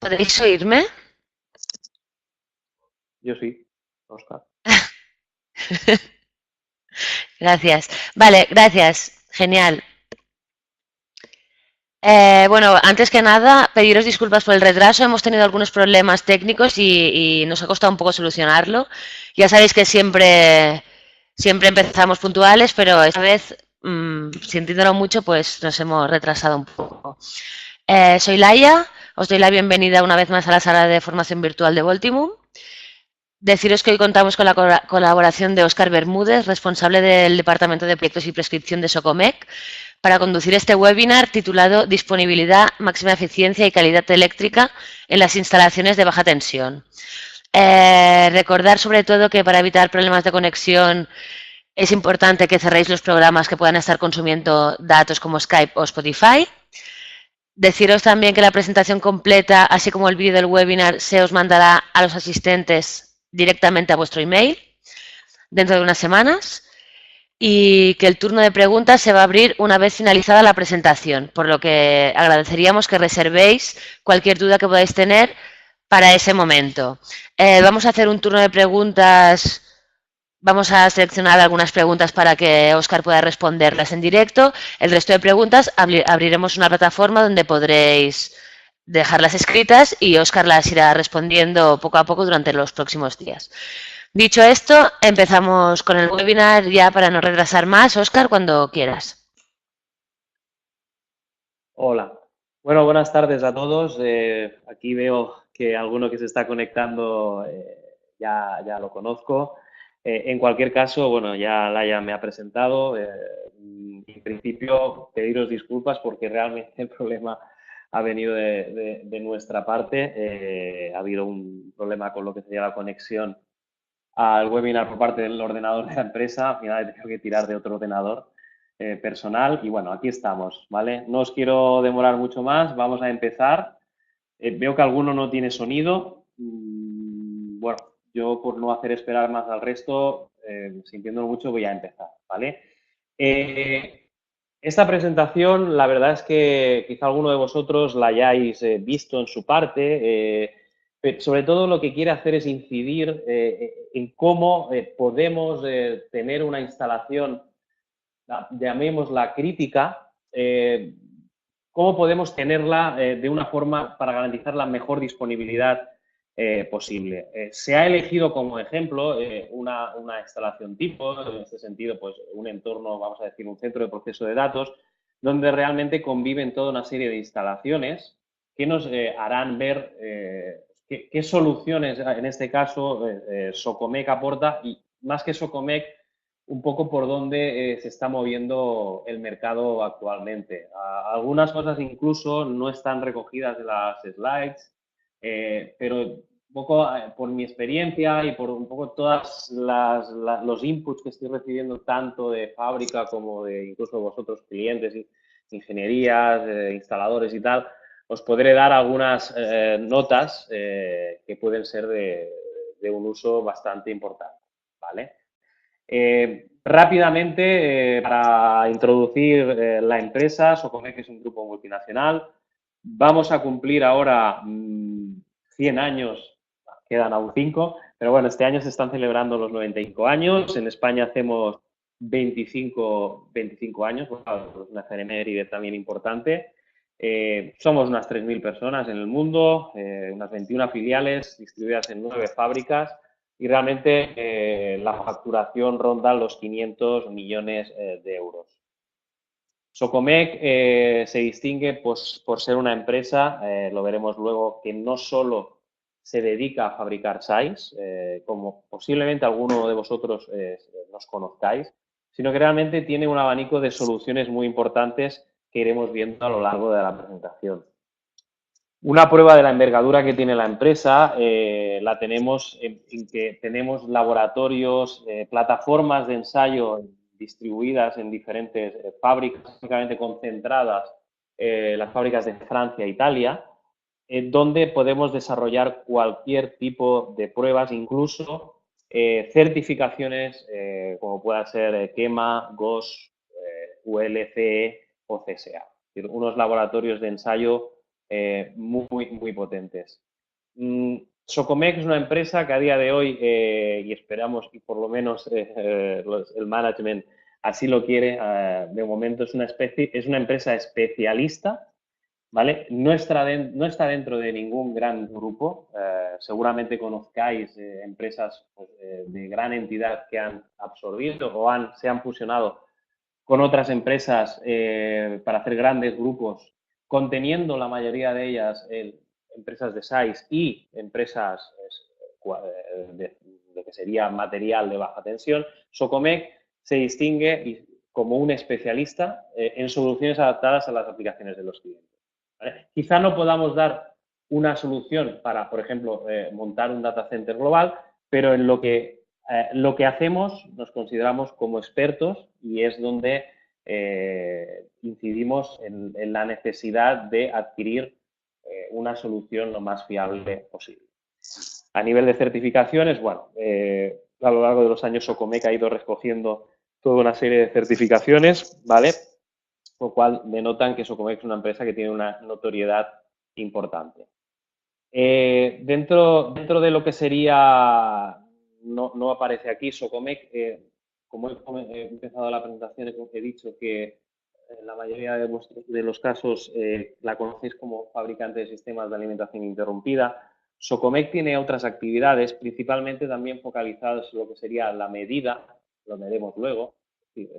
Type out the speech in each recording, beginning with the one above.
¿Podéis oírme? Yo sí, Oscar. Gracias. Vale, gracias. Genial. Bueno, antes que nada, pediros disculpas por el retraso. Hemos tenido algunos problemas técnicos y nos ha costado un poco solucionarlo. Ya sabéis que siempre empezamos puntuales, pero esta vez, sintiéndolo mucho, pues nos hemos retrasado un poco. Soy Laia, os doy la bienvenida una vez más a la sala de formación virtual de Voltimum. Deciros que hoy contamos con la colaboración de Óscar Bermúdez, responsable del Departamento de Proyectos y Prescripción de Socomec, para conducir este webinar titulado Disponibilidad, máxima eficiencia y calidad eléctrica en las instalaciones de baja tensión. Recordar sobre todo que para evitar problemas de conexión es importante que cerréis los programas que puedan estar consumiendo datos como Skype o Spotify. Deciros también que la presentación completa, así como el vídeo del webinar, se os mandará a los asistentes directamente a vuestro email dentro de unas semanas y que el turno de preguntas se va a abrir una vez finalizada la presentación, por lo que agradeceríamos que reservéis cualquier duda que podáis tener para ese momento. Vamos a hacer un turno de preguntas. Vamos a seleccionar algunas preguntas para que Óscar pueda responderlas en directo. El resto de preguntas abriremos una plataforma donde podréis dejarlas escritas y Óscar las irá respondiendo poco a poco durante los próximos días. Dicho esto, empezamos con el webinar ya para no retrasar más. Óscar, cuando quieras. Hola. Bueno, buenas tardes a todos. Aquí veo que alguno que se está conectando ya lo conozco. En cualquier caso, bueno, ya Laia me ha presentado. En principio, pediros disculpas porque realmente el problema ha venido de nuestra parte. Ha habido un problema con lo que sería la conexión al webinar por parte del ordenador de la empresa. Al final he tenido que tirar de otro ordenador personal y bueno, aquí estamos, ¿vale? No os quiero demorar mucho más, vamos a empezar. Veo que alguno no tiene sonido. Bueno, yo por no hacer esperar más al resto, sintiéndolo mucho, voy a empezar, ¿vale? Eh, Esta presentación, la verdad es que quizá alguno de vosotros la hayáis visto en su parte. Sobre todo lo que quiere hacer es incidir en cómo podemos tener una instalación, llamémosla crítica, cómo podemos tenerla de una forma para garantizar la mejor disponibilidad posible. Se ha elegido como ejemplo una instalación tipo, en este sentido, pues un entorno, vamos a decir, un centro de proceso de datos, donde realmente conviven toda una serie de instalaciones que nos harán ver qué soluciones, en este caso, Socomec aporta y más que Socomec, un poco por dónde se está moviendo el mercado actualmente. Algunas cosas incluso no están recogidas en las slides, pero un poco por mi experiencia y por un poco todos los inputs que estoy recibiendo tanto de fábrica como de incluso vosotros clientes, ingenierías, instaladores y tal, os podré dar algunas notas que pueden ser de un uso bastante importante, ¿vale? Rápidamente, para introducir la empresa, Socomec es un grupo multinacional. Vamos a cumplir ahora 100 años, quedan aún 5, pero bueno, este año se están celebrando los 95 años. En España hacemos 25 años, bueno, una efeméride también importante. Somos unas 3.000 personas en el mundo, unas 21 filiales distribuidas en 9 fábricas y realmente la facturación ronda los 500 millones de euros. Socomec se distingue pues, por ser una empresa, lo veremos luego, que no solo se dedica a fabricar SAIs, como posiblemente alguno de vosotros nos conozcáis, sino que realmente tiene un abanico de soluciones muy importantes que iremos viendo a lo largo de la presentación. Una prueba de la envergadura que tiene la empresa la tenemos en que tenemos laboratorios, plataformas de ensayo distribuidas en diferentes fábricas, básicamente concentradas las fábricas de Francia e Italia, donde podemos desarrollar cualquier tipo de pruebas, incluso certificaciones como pueda ser QEMA, GOS, ULCE o CSA. Es decir, unos laboratorios de ensayo muy potentes. Socomec es una empresa que a día de hoy, y esperamos que por lo menos el management así lo quiere, de momento es una empresa especialista, ¿vale? No está dentro de ningún gran grupo. Seguramente conozcáis empresas pues, de gran entidad que han absorbido o se han fusionado con otras empresas para hacer grandes grupos, conteniendo la mayoría de ellas empresas de size y empresas de que sería material de baja tensión. Socomec se distingue como un especialista en soluciones adaptadas a las aplicaciones de los clientes. ¿Vale? Quizá no podamos dar una solución para, por ejemplo, montar un data center global, pero en lo que hacemos nos consideramos como expertos y es donde incidimos en la necesidad de adquirir una solución lo más fiable posible. A nivel de certificaciones, bueno, a lo largo de los años Socomec ha ido recogiendo toda una serie de certificaciones, ¿vale? Lo cual denotan que Socomec es una empresa que tiene una notoriedad importante. Dentro de lo que sería, no aparece aquí, Socomec, como he empezado la presentación, he dicho que en la mayoría de los casos la conocéis como fabricante de sistemas de alimentación interrumpida. Socomec tiene otras actividades, principalmente también focalizadas en lo que sería la medida, lo veremos luego,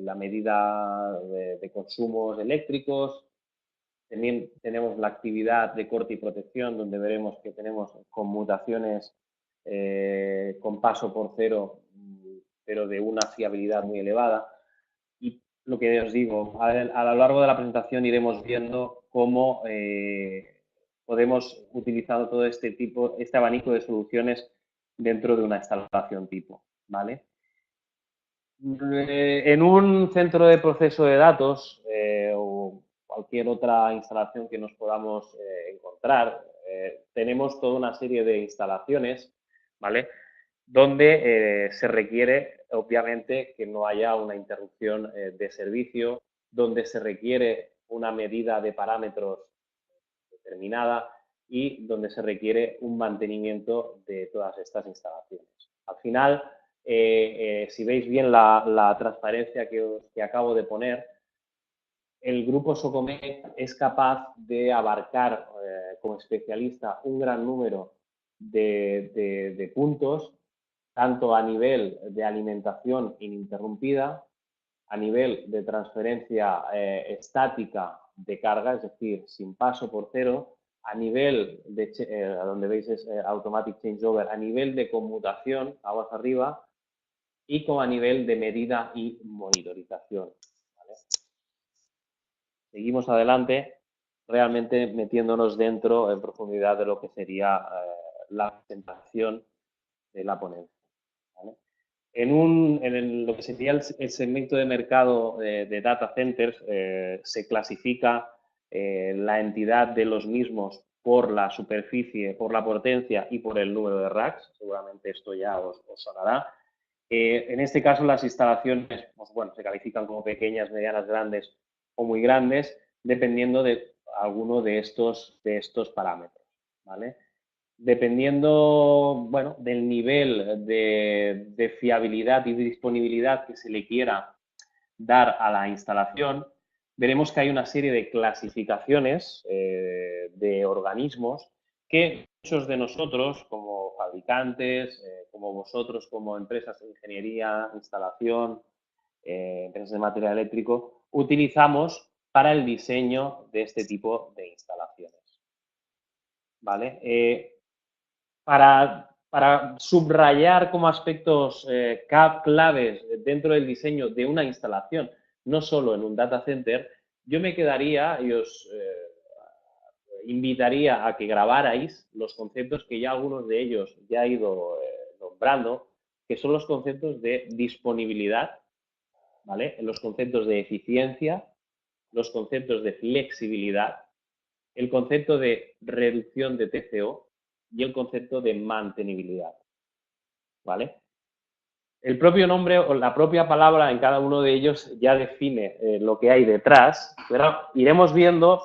la medida de consumos eléctricos. También tenemos la actividad de corte y protección, donde veremos que tenemos conmutaciones con paso por cero, pero de una fiabilidad muy elevada. Y lo que os digo, a lo largo de la presentación iremos viendo cómo podemos utilizar todo este abanico de soluciones dentro de una instalación tipo, ¿vale? En un centro de proceso de datos o cualquier otra instalación que nos podamos encontrar, tenemos toda una serie de instalaciones, ¿vale? Donde se requiere, obviamente, que no haya una interrupción de servicio, donde se requiere una medida de parámetros determinada y donde se requiere un mantenimiento de todas estas instalaciones. Al final, si veis bien la transparencia que acabo de poner, el grupo Socomec es capaz de abarcar como especialista un gran número de puntos, tanto a nivel de alimentación ininterrumpida, a nivel de transferencia estática de carga, es decir, sin paso por cero, a nivel de, donde veis es Automatic Changeover, a nivel de conmutación, aguas arriba, y como a nivel de medida y monitorización. ¿Vale? Seguimos adelante, realmente metiéndonos dentro, en profundidad, de lo que sería la presentación de la ponencia. ¿Vale? En lo que sería el segmento de mercado de data centers, se clasifica la entidad de los mismos por la superficie, por la potencia y por el número de racks. Seguramente esto ya os sonará. En este caso, las instalaciones, pues, bueno, se califican como pequeñas, medianas, grandes o muy grandes, dependiendo de alguno de estos parámetros, ¿vale? Dependiendo, bueno, del nivel de fiabilidad y de disponibilidad que se le quiera dar a la instalación, veremos que hay una serie de clasificaciones de organismos que muchos de nosotros, como fabricantes, como vosotros, como empresas de ingeniería, instalación, empresas de material eléctrico, utilizamos para el diseño de este tipo de instalaciones. ¿Vale? Para subrayar como aspectos claves dentro del diseño de una instalación, no solo en un data center, yo me quedaría y os invitaría a que grabarais los conceptos que ya algunos de ellos ya he ido nombrando, que son los conceptos de disponibilidad, ¿vale? Los conceptos de eficiencia, los conceptos de flexibilidad, el concepto de reducción de TCO y el concepto de mantenibilidad, ¿vale? El propio nombre o la propia palabra en cada uno de ellos ya define lo que hay detrás, pero iremos viendo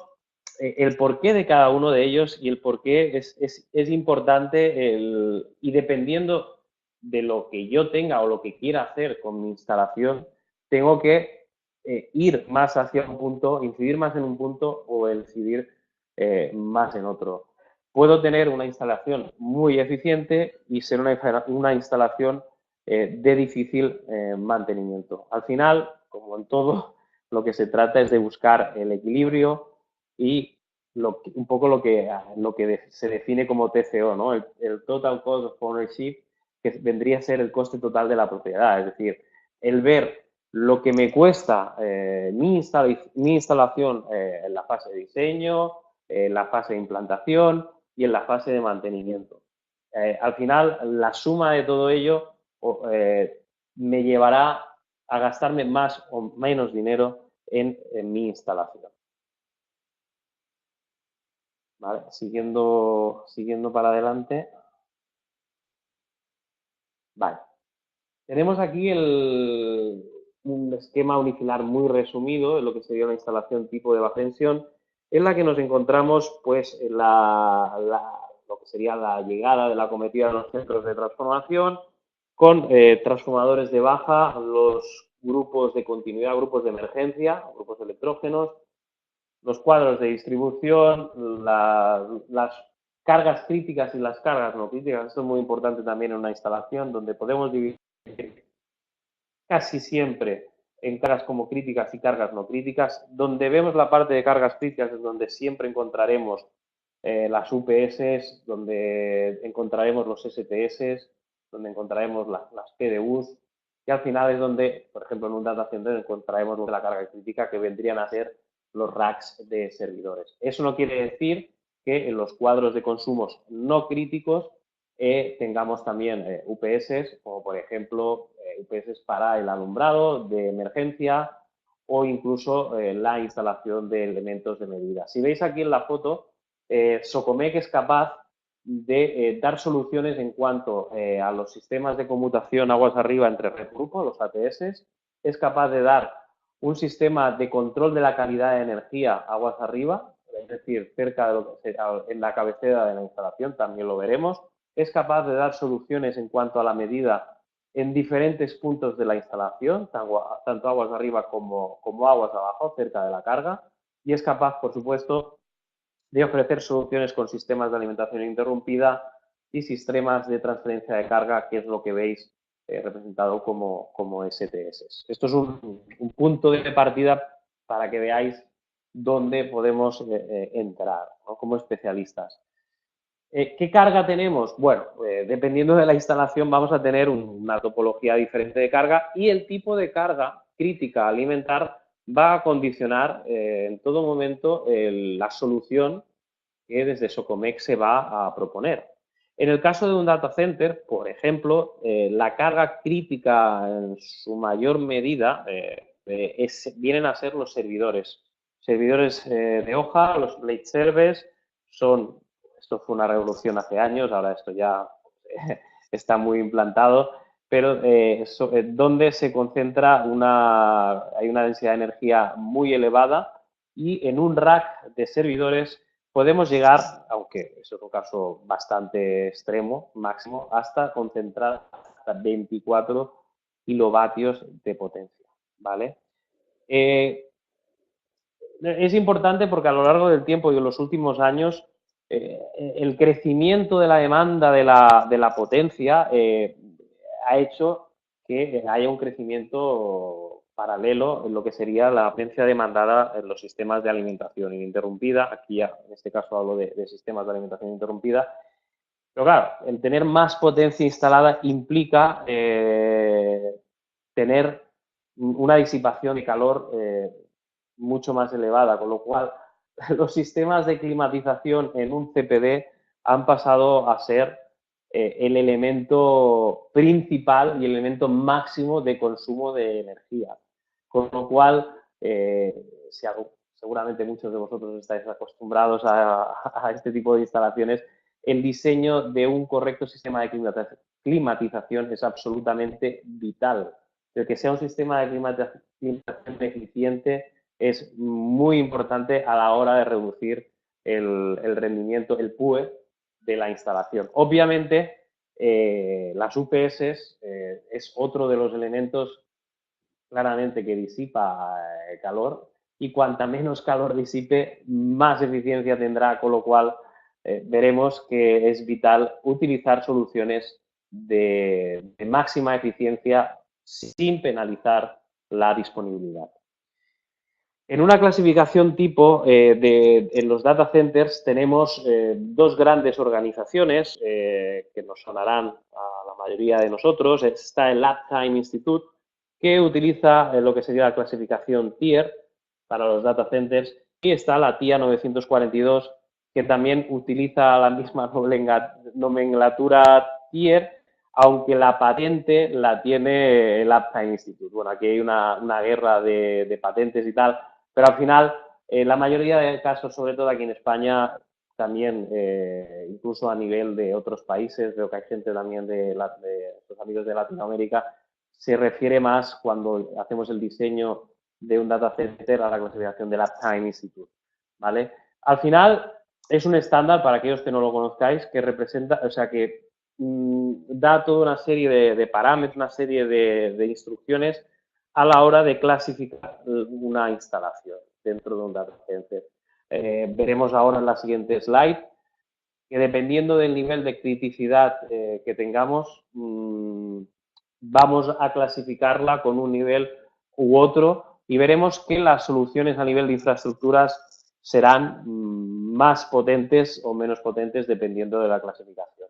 el porqué de cada uno de ellos y el porqué es importante y dependiendo de lo que yo tenga o lo que quiera hacer con mi instalación, tengo que ir más hacia un punto, incidir más en un punto o incidir más en otro. Puedo tener una instalación muy eficiente y ser una instalación de difícil mantenimiento. Al final, como en todo, lo que se trata es de buscar el equilibrio y un poco lo que se define como TCO, ¿no? El Total Cost of Ownership, que vendría a ser el coste total de la propiedad. Es decir, el ver lo que me cuesta mi instalación en la fase de diseño, en la fase de implantación y en la fase de mantenimiento. Al final, la suma de todo ello me llevará a gastarme más o menos dinero en mi instalación. ¿Vale? Siguiendo para adelante. Vale. Tenemos aquí un esquema unifilar muy resumido de lo que sería una instalación tipo de baja tensión, en la que nos encontramos pues lo que sería la llegada de la cometida a los centros de transformación con transformadores de baja, los grupos de continuidad, grupos de emergencia, grupos electrógenos, los cuadros de distribución, las cargas críticas y las cargas no críticas. Esto es muy importante también en una instalación donde podemos dividir casi siempre en cargas como críticas y cargas no críticas. Donde vemos la parte de cargas críticas es donde siempre encontraremos las UPS, donde encontraremos los STS, donde encontraremos las PDUs, y al final es donde, por ejemplo, en un data center encontraremos la carga crítica, que vendrían a ser los racks de servidores. Eso no quiere decir que en los cuadros de consumos no críticos tengamos también UPS, como por ejemplo UPS para el alumbrado de emergencia o incluso la instalación de elementos de medida. Si veis aquí en la foto, Socomec es capaz de dar soluciones en cuanto a los sistemas de conmutación aguas arriba entre red grupo, los ATS, es capaz de dar un sistema de control de la calidad de energía aguas arriba, es decir, cerca de lo que será en la cabecera de la instalación, también lo veremos, es capaz de dar soluciones en cuanto a la medida en diferentes puntos de la instalación, tanto aguas arriba como aguas abajo, cerca de la carga, y es capaz, por supuesto, de ofrecer soluciones con sistemas de alimentación interrumpida y sistemas de transferencia de carga, que es lo que veis representado como STS. Esto es un punto de partida para que veáis dónde podemos entrar, ¿no? Como especialistas. ¿Qué carga tenemos? Bueno, dependiendo de la instalación vamos a tener una topología diferente de carga, y el tipo de carga crítica a alimentar va a condicionar en todo momento la solución que desde Socomec se va a proponer. En el caso de un data center, por ejemplo, la carga crítica en su mayor medida vienen a ser los servidores. Servidores de hoja, los blade servers, esto fue una revolución hace años, ahora esto ya está muy implantado, pero donde se concentra hay una densidad de energía muy elevada, y en un rack de servidores podemos llegar, aunque es un caso bastante extremo, máximo, hasta concentrar hasta 24 kilovatios de potencia, ¿vale? Es importante porque a lo largo del tiempo y en los últimos años el crecimiento de la demanda de la potencia ha hecho que haya un crecimiento paralelo en lo que sería la potencia demandada en los sistemas de alimentación ininterrumpida. Aquí ya, en este caso hablo de sistemas de alimentación interrumpida. Pero claro, el tener más potencia instalada implica tener una disipación de calor mucho más elevada, con lo cual los sistemas de climatización en un CPD han pasado a ser el elemento principal y el elemento máximo de consumo de energía. Con lo cual, seguramente muchos de vosotros estáis acostumbrados a este tipo de instalaciones, el diseño de un correcto sistema de climatización es absolutamente vital. El que sea un sistema de climatización eficiente es muy importante a la hora de reducir el rendimiento, el PUE de la instalación. Obviamente, las UPS es otro de los elementos claramente que disipa calor y cuanta menos calor disipe, más eficiencia tendrá, con lo cual veremos que es vital utilizar soluciones de máxima eficiencia sin penalizar la disponibilidad. En una clasificación tipo, en los data centers tenemos dos grandes organizaciones que nos sonarán a la mayoría de nosotros. Está el Uptime Institute, que utiliza lo que sería la clasificación Tier para los data centers, y está la TIA 942, que también utiliza la misma nomenclatura Tier, aunque la patente la tiene el Uptime Institute. Bueno, aquí hay una guerra de patentes y tal, pero al final, la mayoría de casos, sobre todo aquí en España, también incluso a nivel de otros países, veo que hay gente también de los amigos de Latinoamérica, se refiere más cuando hacemos el diseño de un data center a la clasificación del Uptime Institute, ¿vale? Al final es un estándar, para aquellos que no lo conozcáis, que representa, o sea, que da toda una serie de parámetros, una serie de instrucciones a la hora de clasificar una instalación dentro de un data center. Veremos ahora en la siguiente slide que dependiendo del nivel de criticidad que tengamos, vamos a clasificarla con un nivel u otro y veremos que las soluciones a nivel de infraestructuras serán más potentes o menos potentes dependiendo de la clasificación.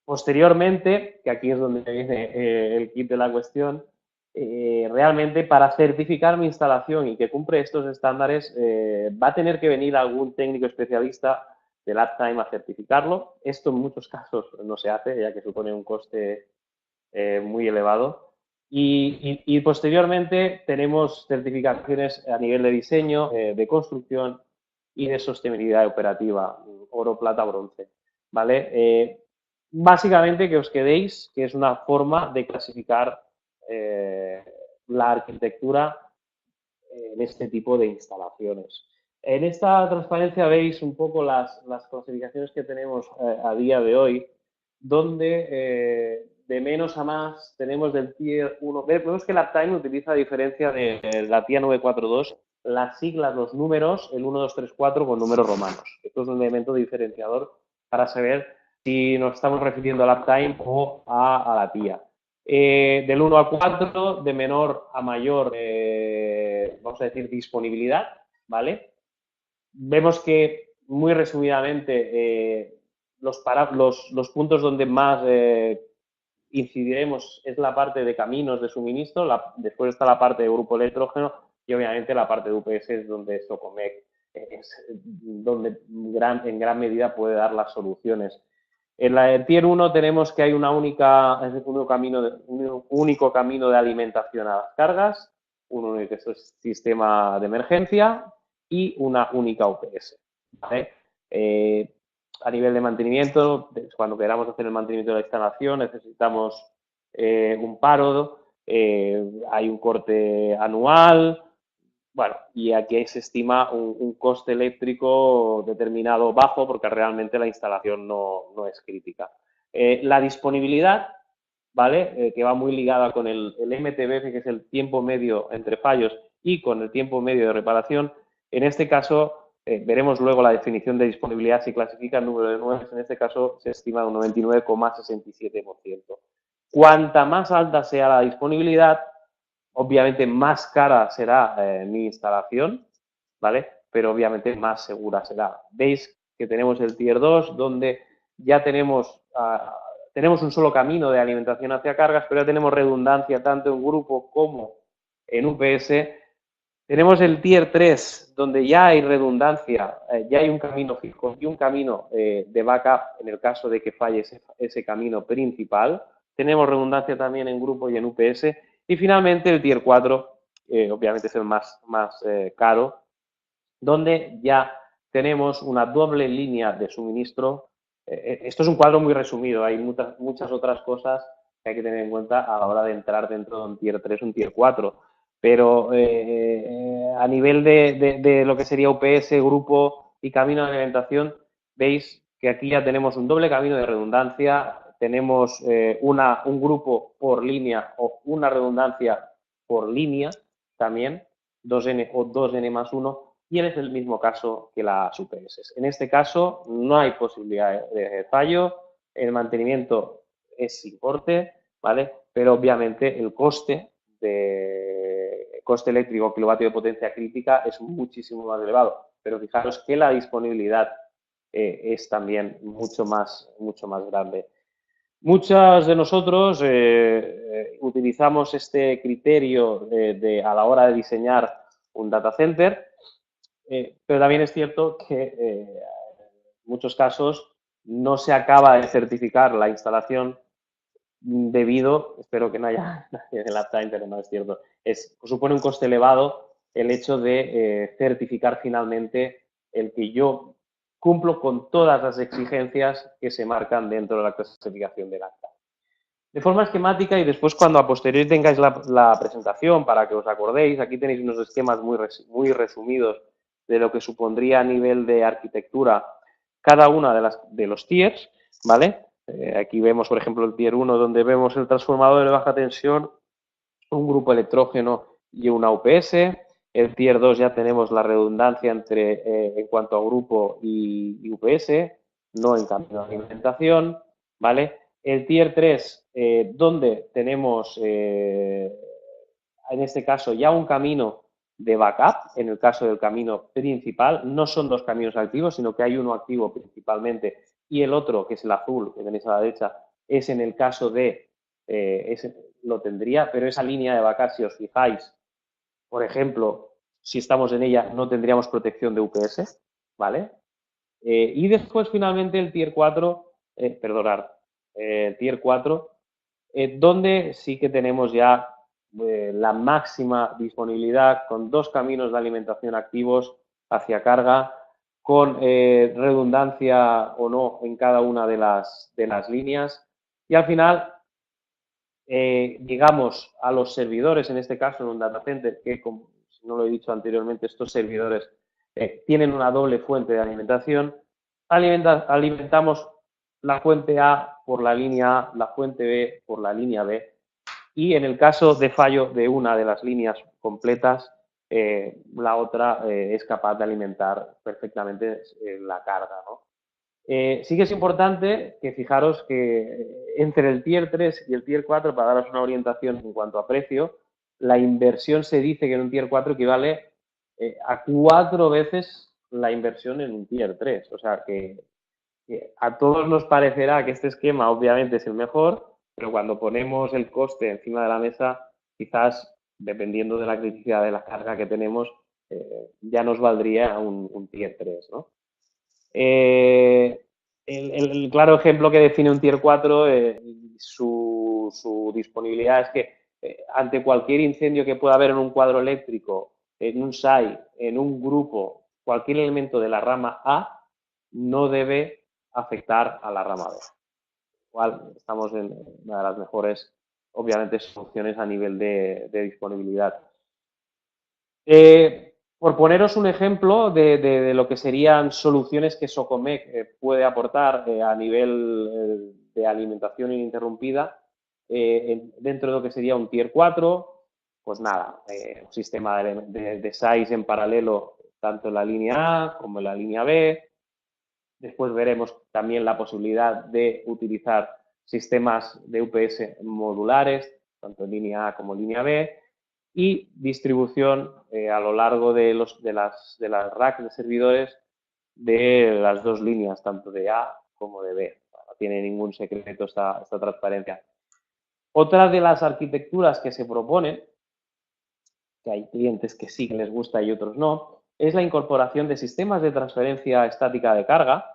Posteriormente, que aquí es donde viene el kit de la cuestión, realmente para certificar mi instalación y que cumple estos estándares va a tener que venir algún técnico especialista del Uptime a certificarlo. Esto en muchos casos no se hace, ya que supone un coste muy elevado. Y posteriormente tenemos certificaciones a nivel de diseño, de construcción y de sostenibilidad operativa, oro, plata, bronce, ¿vale? Básicamente que os quedéis, que es una forma de clasificar la arquitectura en este tipo de instalaciones. En esta transparencia veis un poco las clasificaciones que tenemos a día de hoy, donde de menos a más tenemos del Tier 1. Vemos que la Uptime utiliza, a diferencia de la TIA 942, las siglas, los números, el 1, 2, 3, 4 con números romanos. Esto es un elemento diferenciador para saber si nos estamos refiriendo a la Uptime o a la TIA. Del 1 al 4, de menor a mayor, vamos a decir, disponibilidad, ¿vale? Vemos que, muy resumidamente, los puntos donde más incidiremos es la parte de caminos de suministro, después está la parte de grupo electrógeno y obviamente la parte de UPS es donde Socomec es donde en gran medida puede dar las soluciones. En la Tier 1 tenemos que hay un único camino de alimentación a las cargas, un único sistema de emergencia y una única UPS, ¿vale? A nivel de mantenimiento, cuando queramos hacer el mantenimiento de la instalación, necesitamos un paro, hay un corte anual, bueno, y aquí se estima un coste eléctrico determinado bajo porque realmente la instalación no es crítica. La disponibilidad, ¿vale? Que va muy ligada con el MTBF, que es el tiempo medio entre fallos, y con el tiempo medio de reparación. En este caso, veremos luego la definición de disponibilidad, si clasifica el número de nueves, en este caso se estima un 99,67%. Cuanta más alta sea la disponibilidad, obviamente más cara será mi instalación, ¿vale? Pero obviamente más segura será. Veis que tenemos el Tier 2, donde ya tenemos un solo camino de alimentación hacia cargas, pero ya tenemos redundancia tanto en grupo como en UPS. Tenemos el Tier 3, donde ya hay redundancia, ya hay un camino fijo y un camino de backup en el caso de que falle ese camino principal. Tenemos redundancia también en grupo y en UPS. Y finalmente el Tier 4, obviamente es el más caro, donde ya tenemos una doble línea de suministro. Esto es un cuadro muy resumido, hay muchas otras cosas que hay que tener en cuenta a la hora de entrar dentro de un Tier 3 o un Tier 4. pero a nivel de lo que sería UPS, grupo y camino de alimentación, veis que aquí ya tenemos un doble camino de redundancia, tenemos un grupo por línea o una redundancia por línea también, 2N o 2N más 1, y es el mismo caso que las UPS. En este caso no hay posibilidad de fallo, el mantenimiento es sin corte, ¿vale? Pero obviamente el coste eléctrico kilovatio de potencia crítica es muchísimo más elevado. Pero fijaros que la disponibilidad es también mucho más grande. Muchos de nosotros utilizamos este criterio a la hora de diseñar un data center, pero también es cierto que en muchos casos no se acaba de certificar la instalación debido, espero que no haya nadie en la pero no es cierto, supone un coste elevado el hecho de certificar finalmente el que yo cumplo con todas las exigencias que se marcan dentro de la clasificación del acta. De forma esquemática y después cuando a posteriori tengáis la presentación para que os acordéis, aquí tenéis unos esquemas muy resumidos de lo que supondría a nivel de arquitectura cada una de los tiers, ¿vale? Aquí vemos, por ejemplo, el tier 1 donde vemos el transformador de baja tensión, un grupo electrógeno y una UPS. El tier 2 ya tenemos la redundancia en cuanto a grupo y UPS, no en cambio de alimentación, ¿vale? El tier 3, donde tenemos, en este caso, ya un camino de backup, en el caso del camino principal, no son dos caminos activos, sino que hay uno activo principalmente y el otro, que es el azul, que tenéis a la derecha, es en el caso de, lo tendría, pero esa línea de backup, si os fijáis, por ejemplo, si estamos en ella, no tendríamos protección de UPS, ¿vale? Y después, finalmente, el tier 4, tier 4, donde sí que tenemos ya la máxima disponibilidad con dos caminos de alimentación activos hacia carga, con redundancia o no en cada una de las líneas. Y al final, llegamos a los servidores, en este caso en un data center, que como no lo he dicho anteriormente, estos servidores tienen una doble fuente de alimentación. Alimentamos la fuente A por la línea A, la fuente B por la línea B, y en el caso de fallo de una de las líneas completas, la otra es capaz de alimentar perfectamente la carga, ¿no? Sí que es importante que fijaros que entre el tier 3 y el tier 4, para daros una orientación en cuanto a precio, la inversión se dice que en un tier 4 equivale a 4 veces la inversión en un tier 3. O sea que a todos nos parecerá que este esquema obviamente es el mejor, pero cuando ponemos el coste encima de la mesa, quizás, dependiendo de la criticidad de la carga que tenemos, ya nos valdría un tier 3, ¿no? El claro ejemplo que define un tier 4, su disponibilidad es que ante cualquier incendio que pueda haber en un cuadro eléctrico, en un site, en un grupo, cualquier elemento de la rama A no debe afectar a la rama B. Igual estamos en una de las mejores, obviamente, soluciones a nivel de disponibilidad. Por poneros un ejemplo de lo que serían soluciones que Socomec puede aportar a nivel de alimentación ininterrumpida, dentro de lo que sería un tier 4, pues nada, un sistema de SAIs en paralelo tanto en la línea A como en la línea B. Después veremos también la posibilidad de utilizar sistemas de UPS modulares, tanto en línea A como en línea B, y distribución a lo largo de las racks de servidores de las dos líneas, tanto de A como de B. No tiene ningún secreto esta transparencia. Otra de las arquitecturas que se proponen, que hay clientes que sí que les gusta y otros no, es la incorporación de sistemas de transferencia estática de carga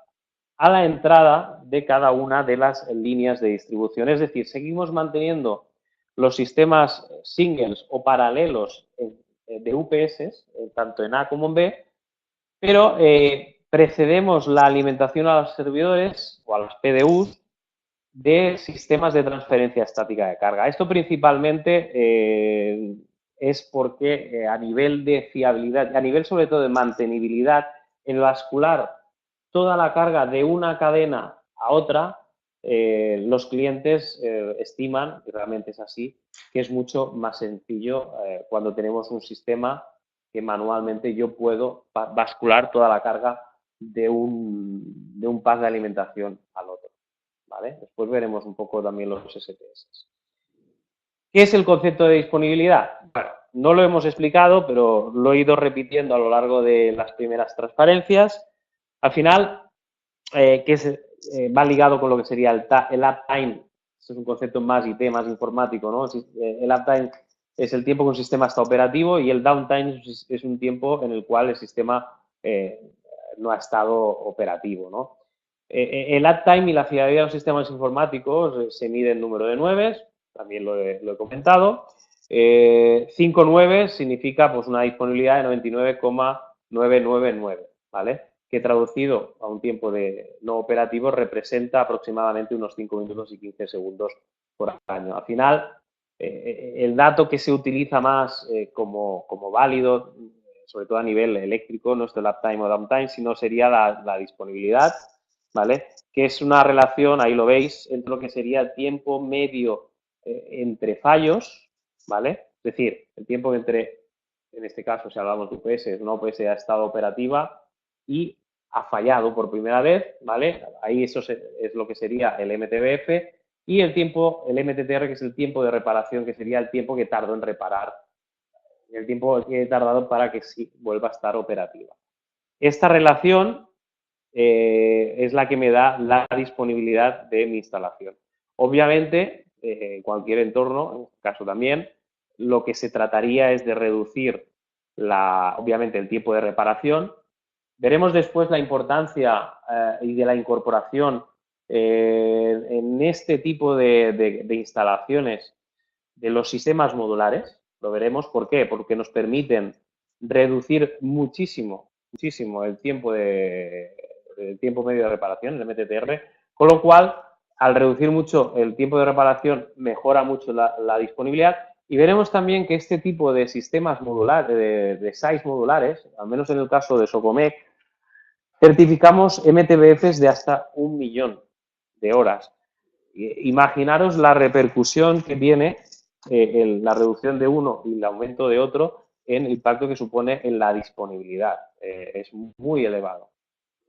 a la entrada de cada una de las líneas de distribución. Es decir, seguimos manteniendo los sistemas singles o paralelos de UPS, tanto en A como en B, pero precedemos la alimentación a los servidores o a las PDUs de sistemas de transferencia estática de carga. Esto principalmente es porque a nivel de fiabilidad, a nivel sobre todo de mantenibilidad, en bascular toda la carga de una cadena a otra, los clientes estiman, y realmente es así, que es mucho más sencillo cuando tenemos un sistema que manualmente yo puedo bascular toda la carga de un pack de alimentación al otro. ¿Vale? Después veremos un poco también los STS. ¿Qué es el concepto de disponibilidad? Bueno, no lo hemos explicado, pero lo he ido repitiendo a lo largo de las primeras transparencias. Al final, va ligado con lo que sería el uptime. Este es un concepto más IT, más informático, ¿no? El uptime es el tiempo que un sistema está operativo y el downtime es un tiempo en el cual el sistema no ha estado operativo, ¿no? El uptime y la fiabilidad de los sistemas informáticos se mide en número de nueves, también lo he comentado. 5 nueves significa pues, una disponibilidad de 99,999, ¿vale? Que traducido a un tiempo de no operativo representa aproximadamente unos 5 minutos y 15 segundos por año. Al final, el dato que se utiliza más como válido, sobre todo a nivel eléctrico, no es el uptime o downtime, sino sería la disponibilidad, ¿vale? Que es una relación, ahí lo veis, entre lo que sería el tiempo medio entre fallos, ¿vale? Es decir, el tiempo entre, en este caso, si hablamos de UPS, una UPS ha estado operativa y ha fallado por primera vez, ¿vale? Ahí eso es lo que sería el MTBF y el tiempo, el MTTR, que es el tiempo de reparación, que sería el tiempo que tardó en reparar, el tiempo que he tardado para que sí vuelva a estar operativa. Esta relación es la que me da la disponibilidad de mi instalación. Obviamente, en cualquier entorno, en este caso también, lo que se trataría es de reducir, obviamente, el tiempo de reparación. Veremos después la importancia y de la incorporación en este tipo de instalaciones de los sistemas modulares. Lo veremos. ¿Por qué? Porque nos permiten reducir muchísimo el tiempo medio de reparación, el MTTR, con lo cual, al reducir mucho el tiempo de reparación, mejora mucho la disponibilidad. Y veremos también que este tipo de sistemas modulares, de SAIs modulares, al menos en el caso de Socomec, certificamos MTBFs de hasta 1.000.000 de horas. Imaginaros la repercusión que tiene la reducción de uno y el aumento de otro en el impacto que supone en la disponibilidad. Es muy elevado.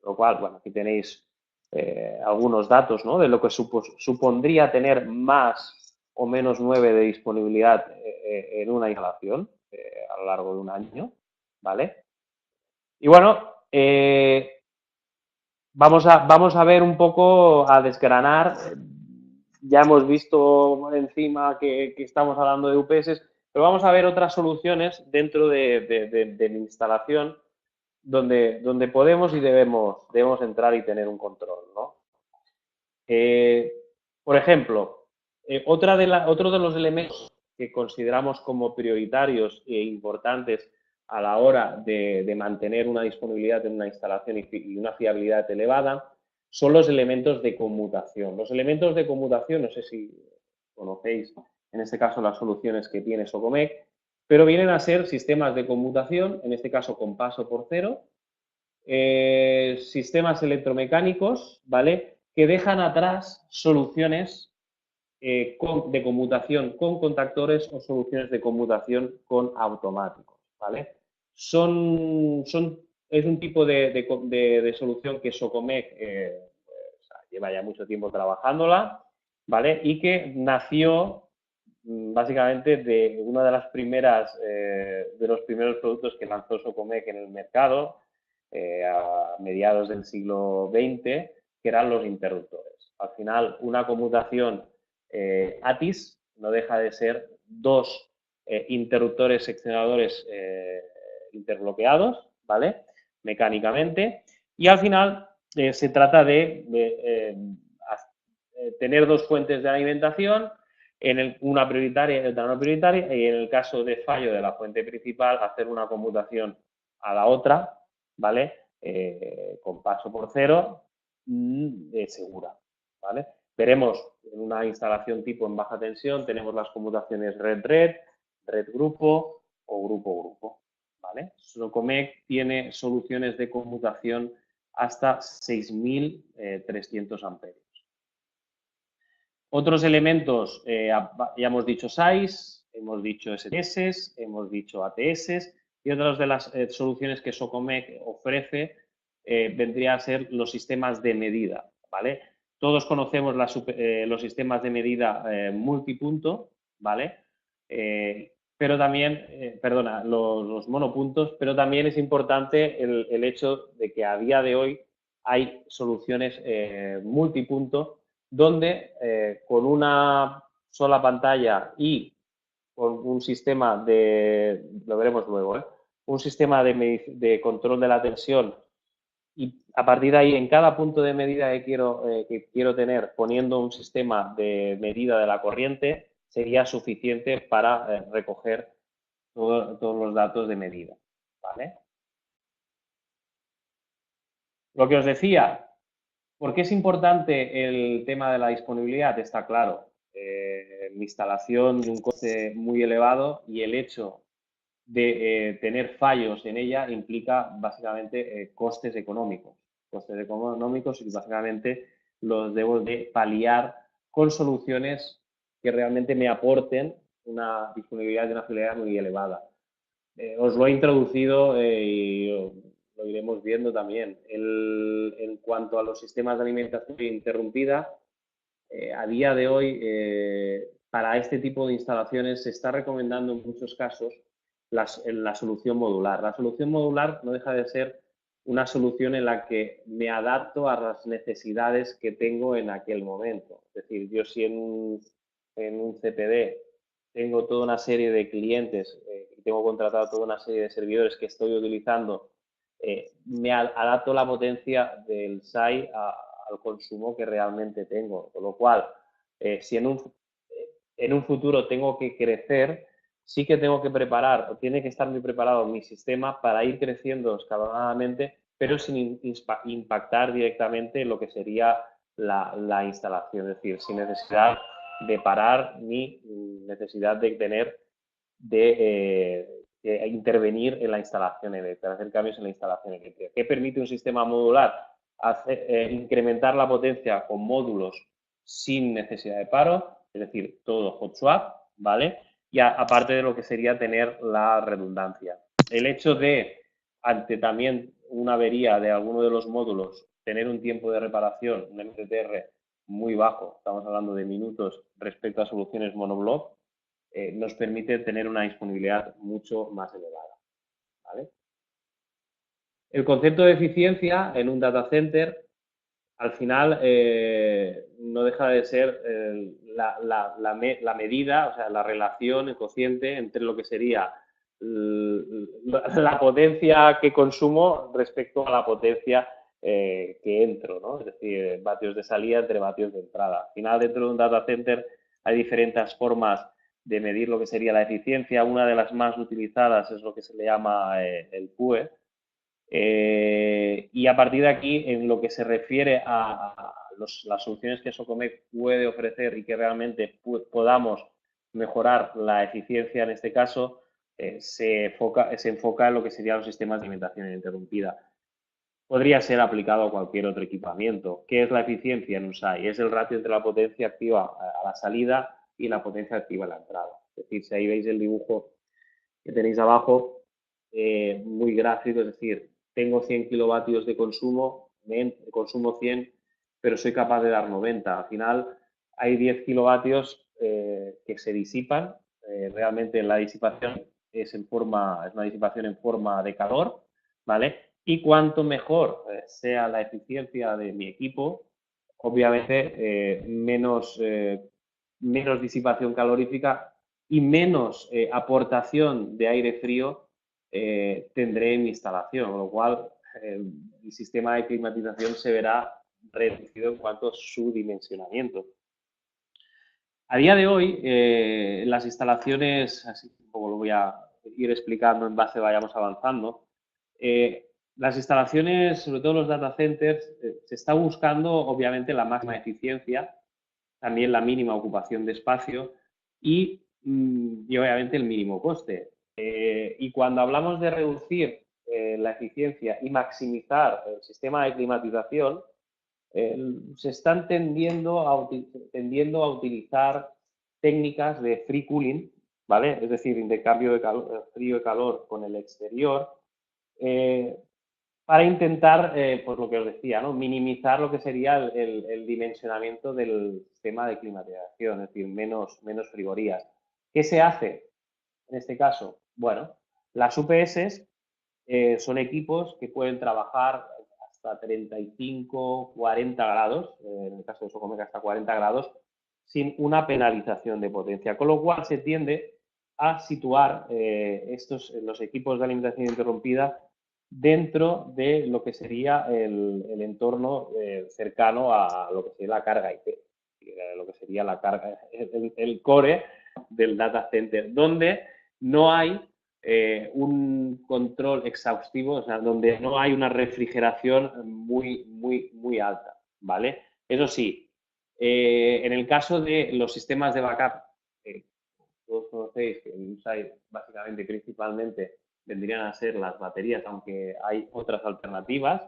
Lo cual, bueno, aquí tenéis algunos datos, ¿no? De lo que supondría tener más o menos 9 de disponibilidad en una instalación a lo largo de un año, ¿vale? Y bueno, vamos a ver un poco, a desgranar. Ya hemos visto encima que estamos hablando de UPS, pero vamos a ver otras soluciones dentro de mi instalación donde podemos y debemos entrar y tener un control, ¿no? Por ejemplo, otro de los elementos que consideramos como prioritarios e importantes a la hora de mantener una disponibilidad en una instalación y una fiabilidad elevada son los elementos de conmutación. Los elementos de conmutación, no sé si conocéis en este caso las soluciones que tiene Socomec, pero vienen a ser sistemas de conmutación, en este caso con paso por cero, sistemas electromecánicos, ¿vale? Que dejan atrás soluciones de conmutación con contactores o soluciones de conmutación con automáticos, ¿vale? Es un tipo de solución que Socomec lleva ya mucho tiempo trabajándola, ¿vale? Y que nació básicamente de una de las primeras, de los primeros productos que lanzó Socomec en el mercado a mediados del siglo XX, que eran los interruptores. Al final, una conmutación ATIS no deja de ser dos interruptores seccionadores interbloqueados, ¿vale? Mecánicamente. Y al final se trata de tener dos fuentes de alimentación, una prioritaria y otra no prioritaria, y en el caso de fallo de la fuente principal, hacer una conmutación a la otra, ¿vale? Con paso por cero, segura, ¿vale? Veremos en una instalación tipo en baja tensión, tenemos las conmutaciones red-red, red-grupo, o grupo, ¿vale? Socomec tiene soluciones de conmutación hasta 6.300 amperios. Otros elementos, ya hemos dicho SAIs, hemos dicho STS, hemos dicho ATS, y otras de las soluciones que Socomec ofrece vendría a ser los sistemas de medida, ¿vale? Todos conocemos los sistemas de medida multipunto, ¿vale? Pero también, perdona, los monopuntos, pero también es importante el hecho de que a día de hoy hay soluciones multipunto donde con una sola pantalla y con un sistema lo veremos luego, un sistema de control de la tensión y a partir de ahí en cada punto de medida que quiero tener poniendo un sistema de medida de la corriente sería suficiente para recoger todos los datos de medida, ¿vale? Lo que os decía, ¿por qué es importante el tema de la disponibilidad? Está claro. Mi instalación de un coste muy elevado y el hecho de tener fallos en ella implica básicamente costes económicos. Costes económicos y básicamente los debo de paliar con soluciones que realmente me aporten una disponibilidad y una fiabilidad muy elevada. Os lo he introducido y lo iremos viendo también. En cuanto a los sistemas de alimentación interrumpida, a día de hoy, para este tipo de instalaciones se está recomendando en muchos casos la solución modular. La solución modular no deja de ser una solución en la que me adapto a las necesidades que tengo en aquel momento. Es decir, yo si en un CPD tengo toda una serie de clientes y tengo contratado toda una serie de servidores que estoy utilizando, me adapto la potencia del SAI al consumo que realmente tengo. Con lo cual, si en un futuro tengo que crecer, sí que tengo que preparar, o tiene que estar muy preparado mi sistema para ir creciendo escalonadamente, pero sin impactar directamente en lo que sería la instalación. Es decir, sin necesidad de parar ni necesidad de tener de intervenir en la instalación eléctrica, hacer cambios en la instalación eléctrica. ¿Qué permite un sistema modular? Incrementar la potencia con módulos sin necesidad de paro, es decir, todo hot swap, ¿vale? Y aparte de lo que sería tener la redundancia. El hecho de, ante también una avería de alguno de los módulos, tener un tiempo de reparación, un MTTR muy bajo, estamos hablando de minutos respecto a soluciones monoblock, nos permite tener una disponibilidad mucho más elevada, ¿vale? El concepto de eficiencia en un data center, al final, no deja de ser la medida, o sea, la relación, el cociente entre lo que sería la potencia que consumo respecto a la potencia que entro, ¿no? Es decir, vatios de salida entre vatios de entrada. Al final, dentro de un data center hay diferentes formas de medir lo que sería la eficiencia. Una de las más utilizadas es lo que se le llama el PUE, y a partir de aquí, en lo que se refiere a las soluciones que Socomec puede ofrecer y que realmente podamos mejorar la eficiencia en este caso, se enfoca en lo que serían los sistemas de alimentación ininterrumpida. Podría ser aplicado a cualquier otro equipamiento. ¿Qué es la eficiencia en un SAI? Es el ratio entre la potencia activa a la salida y la potencia activa a la entrada. Es decir, si ahí veis el dibujo que tenéis abajo, muy gráfico, es decir, tengo 100 kilovatios de consumo, consumo 100, pero soy capaz de dar 90. Al final hay 10 kilovatios que se disipan. Realmente la disipación es una disipación en forma de calor, ¿vale? Y cuanto mejor sea la eficiencia de mi equipo, obviamente menos disipación calorífica y menos aportación de aire frío tendré en mi instalación, con lo cual el sistema de climatización se verá reducido en cuanto a su dimensionamiento. A día de hoy, las instalaciones, así como lo voy a ir explicando en base vayamos avanzando, las instalaciones, sobre todo los data centers, se está buscando obviamente la máxima eficiencia, también la mínima ocupación de espacio y obviamente el mínimo coste. Y cuando hablamos de reducir la eficiencia y maximizar el sistema de climatización, se están tendiendo a utilizar técnicas de free cooling, ¿vale? Es decir, intercambio de frío y calor con el exterior, eh, para intentar, pues lo que os decía, ¿no? Minimizar lo que sería el dimensionamiento del sistema de climatización, es decir, menos frigorías. ¿Qué se hace en este caso? Bueno, las UPS son equipos que pueden trabajar hasta 35, 40 grados, en el caso de Socomec hasta 40 grados, sin una penalización de potencia, con lo cual se tiende a situar los equipos de alimentación interrumpida dentro de lo que sería el entorno cercano a lo que sería la carga IP, lo que sería la carga, el core del data center, donde no hay un control exhaustivo, o sea, donde no hay una refrigeración muy alta, ¿vale? Eso sí, en el caso de los sistemas de backup, que todos conocéis, que usáis básicamente, principalmente, vendrían a ser las baterías, aunque hay otras alternativas.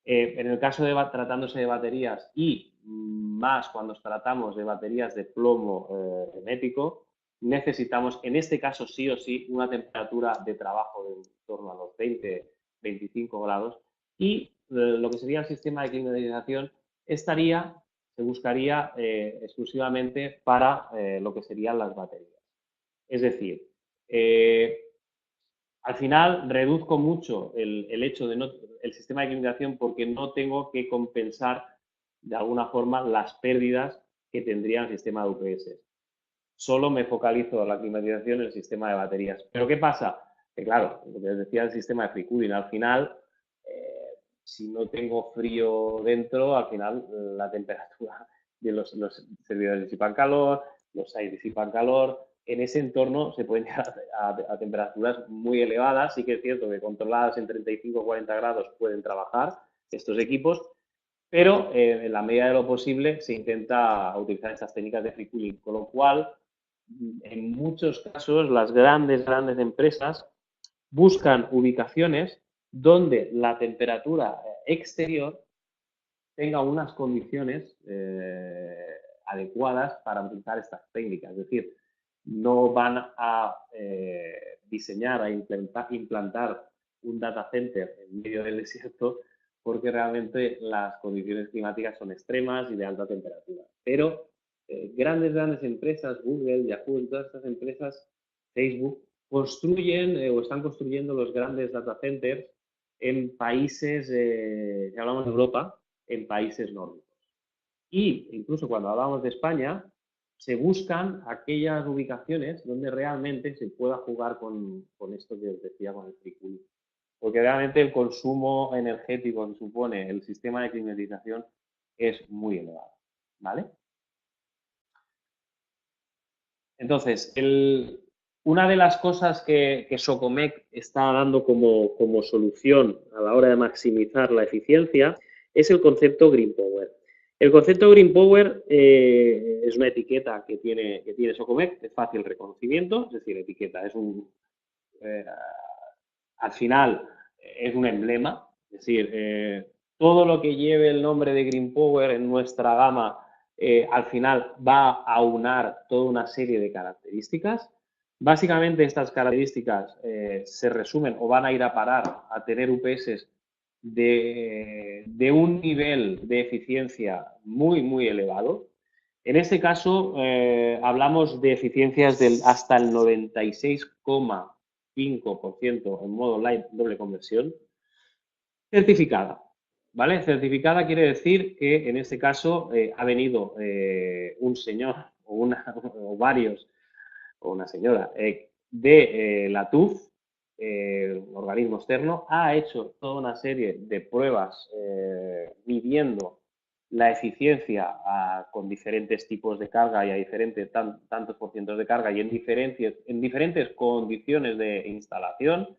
En el caso de tratándose de baterías y más cuando tratamos de baterías de plomo hermético, necesitamos, en este caso sí o sí, una temperatura de trabajo de en torno a los 20-25 grados y lo que sería el sistema de climatización se buscaría exclusivamente para lo que serían las baterías. Es decir, al final reduzco mucho el hecho de el sistema de climatización porque no tengo que compensar de alguna forma las pérdidas que tendría el sistema de UPS. Solo me focalizo la climatización en el sistema de baterías. Pero ¿qué pasa? Que claro, lo que les decía el sistema de free cooling, al final, si no tengo frío dentro, al final la temperatura de los servidores disipan calor, los sites disipan calor, en ese entorno se pueden llegar a temperaturas muy elevadas. Sí que es cierto que controladas en 35 o 40 grados pueden trabajar estos equipos, pero en la medida de lo posible se intenta utilizar estas técnicas de free cooling, con lo cual en muchos casos las grandes empresas buscan ubicaciones donde la temperatura exterior tenga unas condiciones adecuadas para utilizar estas técnicas. Es decir, no van a diseñar, a implantar un data center en medio del desierto porque realmente las condiciones climáticas son extremas y de alta temperatura. Pero grandes empresas, Google, Yahoo, todas estas empresas, Facebook, construyen o están construyendo los grandes data centers en países, si hablamos de Europa, en países nórdicos. Y incluso cuando hablamos de España, se buscan aquellas ubicaciones donde realmente se pueda jugar con esto que os decía, con el free cooling. Porque realmente el consumo energético que supone el sistema de climatización es muy elevado. ¿Vale? Entonces, una de las cosas que Socomec está dando como solución a la hora de maximizar la eficiencia es el concepto Green Power. El concepto Green Power es una etiqueta que tiene Socomec de fácil reconocimiento, es decir, etiqueta es al final es un emblema, es decir, todo lo que lleve el nombre de Green Power en nuestra gama al final va a aunar toda una serie de características. Básicamente estas características se resumen o van a ir a parar a tener UPS de un nivel de eficiencia muy elevado. En este caso hablamos de eficiencias hasta el 96,5% en modo light doble conversión, certificada. ¿Vale? Certificada quiere decir que en este caso ha venido un señor o varios, o una señora, de la TÜV, un organismo externo, ha hecho toda una serie de pruebas midiendo la eficiencia con diferentes tipos de carga y a diferentes tantos por cientos de carga y en diferentes condiciones de instalación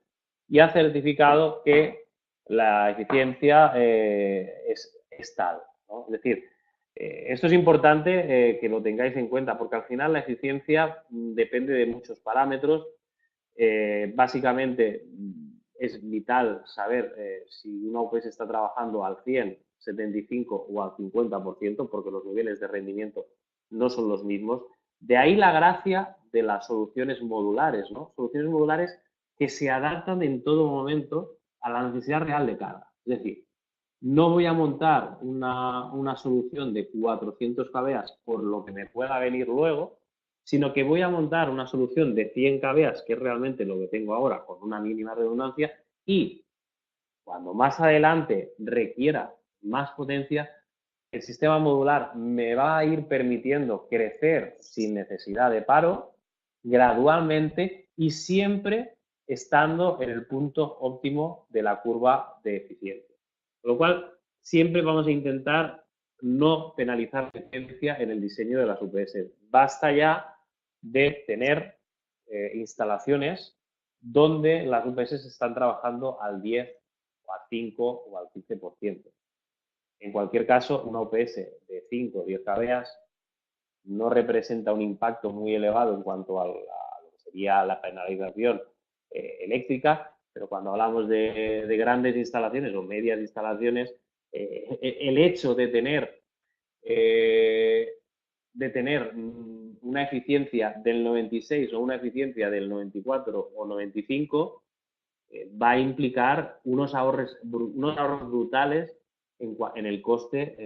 y ha certificado que la eficiencia es tal, ¿no? Es decir, esto es importante que lo tengáis en cuenta porque al final la eficiencia depende de muchos parámetros Básicamente es vital saber si una UPS está trabajando al 100, 75 o al 50%, porque los niveles de rendimiento no son los mismos. De ahí la gracia de las soluciones modulares, ¿no? Soluciones modulares que se adaptan en todo momento a la necesidad real de carga. Es decir, no voy a montar una solución de 400 kVA por lo que me pueda venir luego, sino que voy a montar una solución de 100 kVA, que es realmente lo que tengo ahora, con una mínima redundancia, y cuando más adelante requiera más potencia, el sistema modular me va a ir permitiendo crecer sin necesidad de paro, gradualmente y siempre estando en el punto óptimo de la curva de eficiencia. Con lo cual, siempre vamos a intentar no penalizar la eficiencia en el diseño de las UPS. Basta ya de tener instalaciones donde las UPS están trabajando al 10 o al 5 o al 15%. En cualquier caso, una UPS de 5 o 10 kVA no representa un impacto muy elevado en cuanto a lo que sería la penalización eléctrica, pero cuando hablamos de grandes instalaciones o medias instalaciones, el hecho de tener una eficiencia del 96 o una eficiencia del 94 o 95 va a implicar unos ahorros brutales en el coste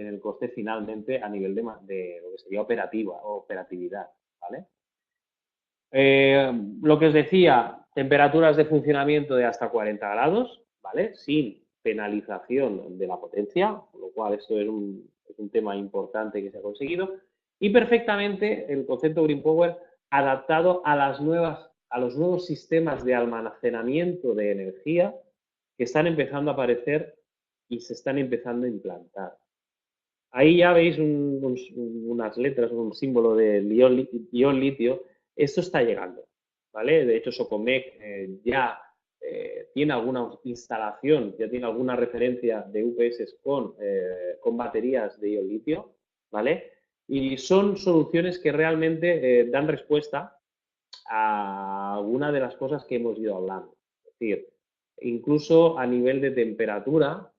finalmente a nivel de lo que sería operatividad, ¿vale? Lo que os decía, temperaturas de funcionamiento de hasta 40 grados, ¿vale? Sin penalización de la potencia, con lo cual esto es un tema importante que se ha conseguido. Y perfectamente el concepto Green Power adaptado a los nuevos sistemas de almacenamiento de energía que están empezando a aparecer y se están empezando a implantar. Ahí ya veis unas letras, un símbolo del ion litio. Esto está llegando, ¿vale? De hecho, Socomec ya tiene alguna instalación, ya tiene alguna referencia de UPS con baterías de ion litio, ¿vale? Y son soluciones que realmente dan respuesta a alguna de las cosas que hemos ido hablando. Es decir, incluso a nivel de temperatura,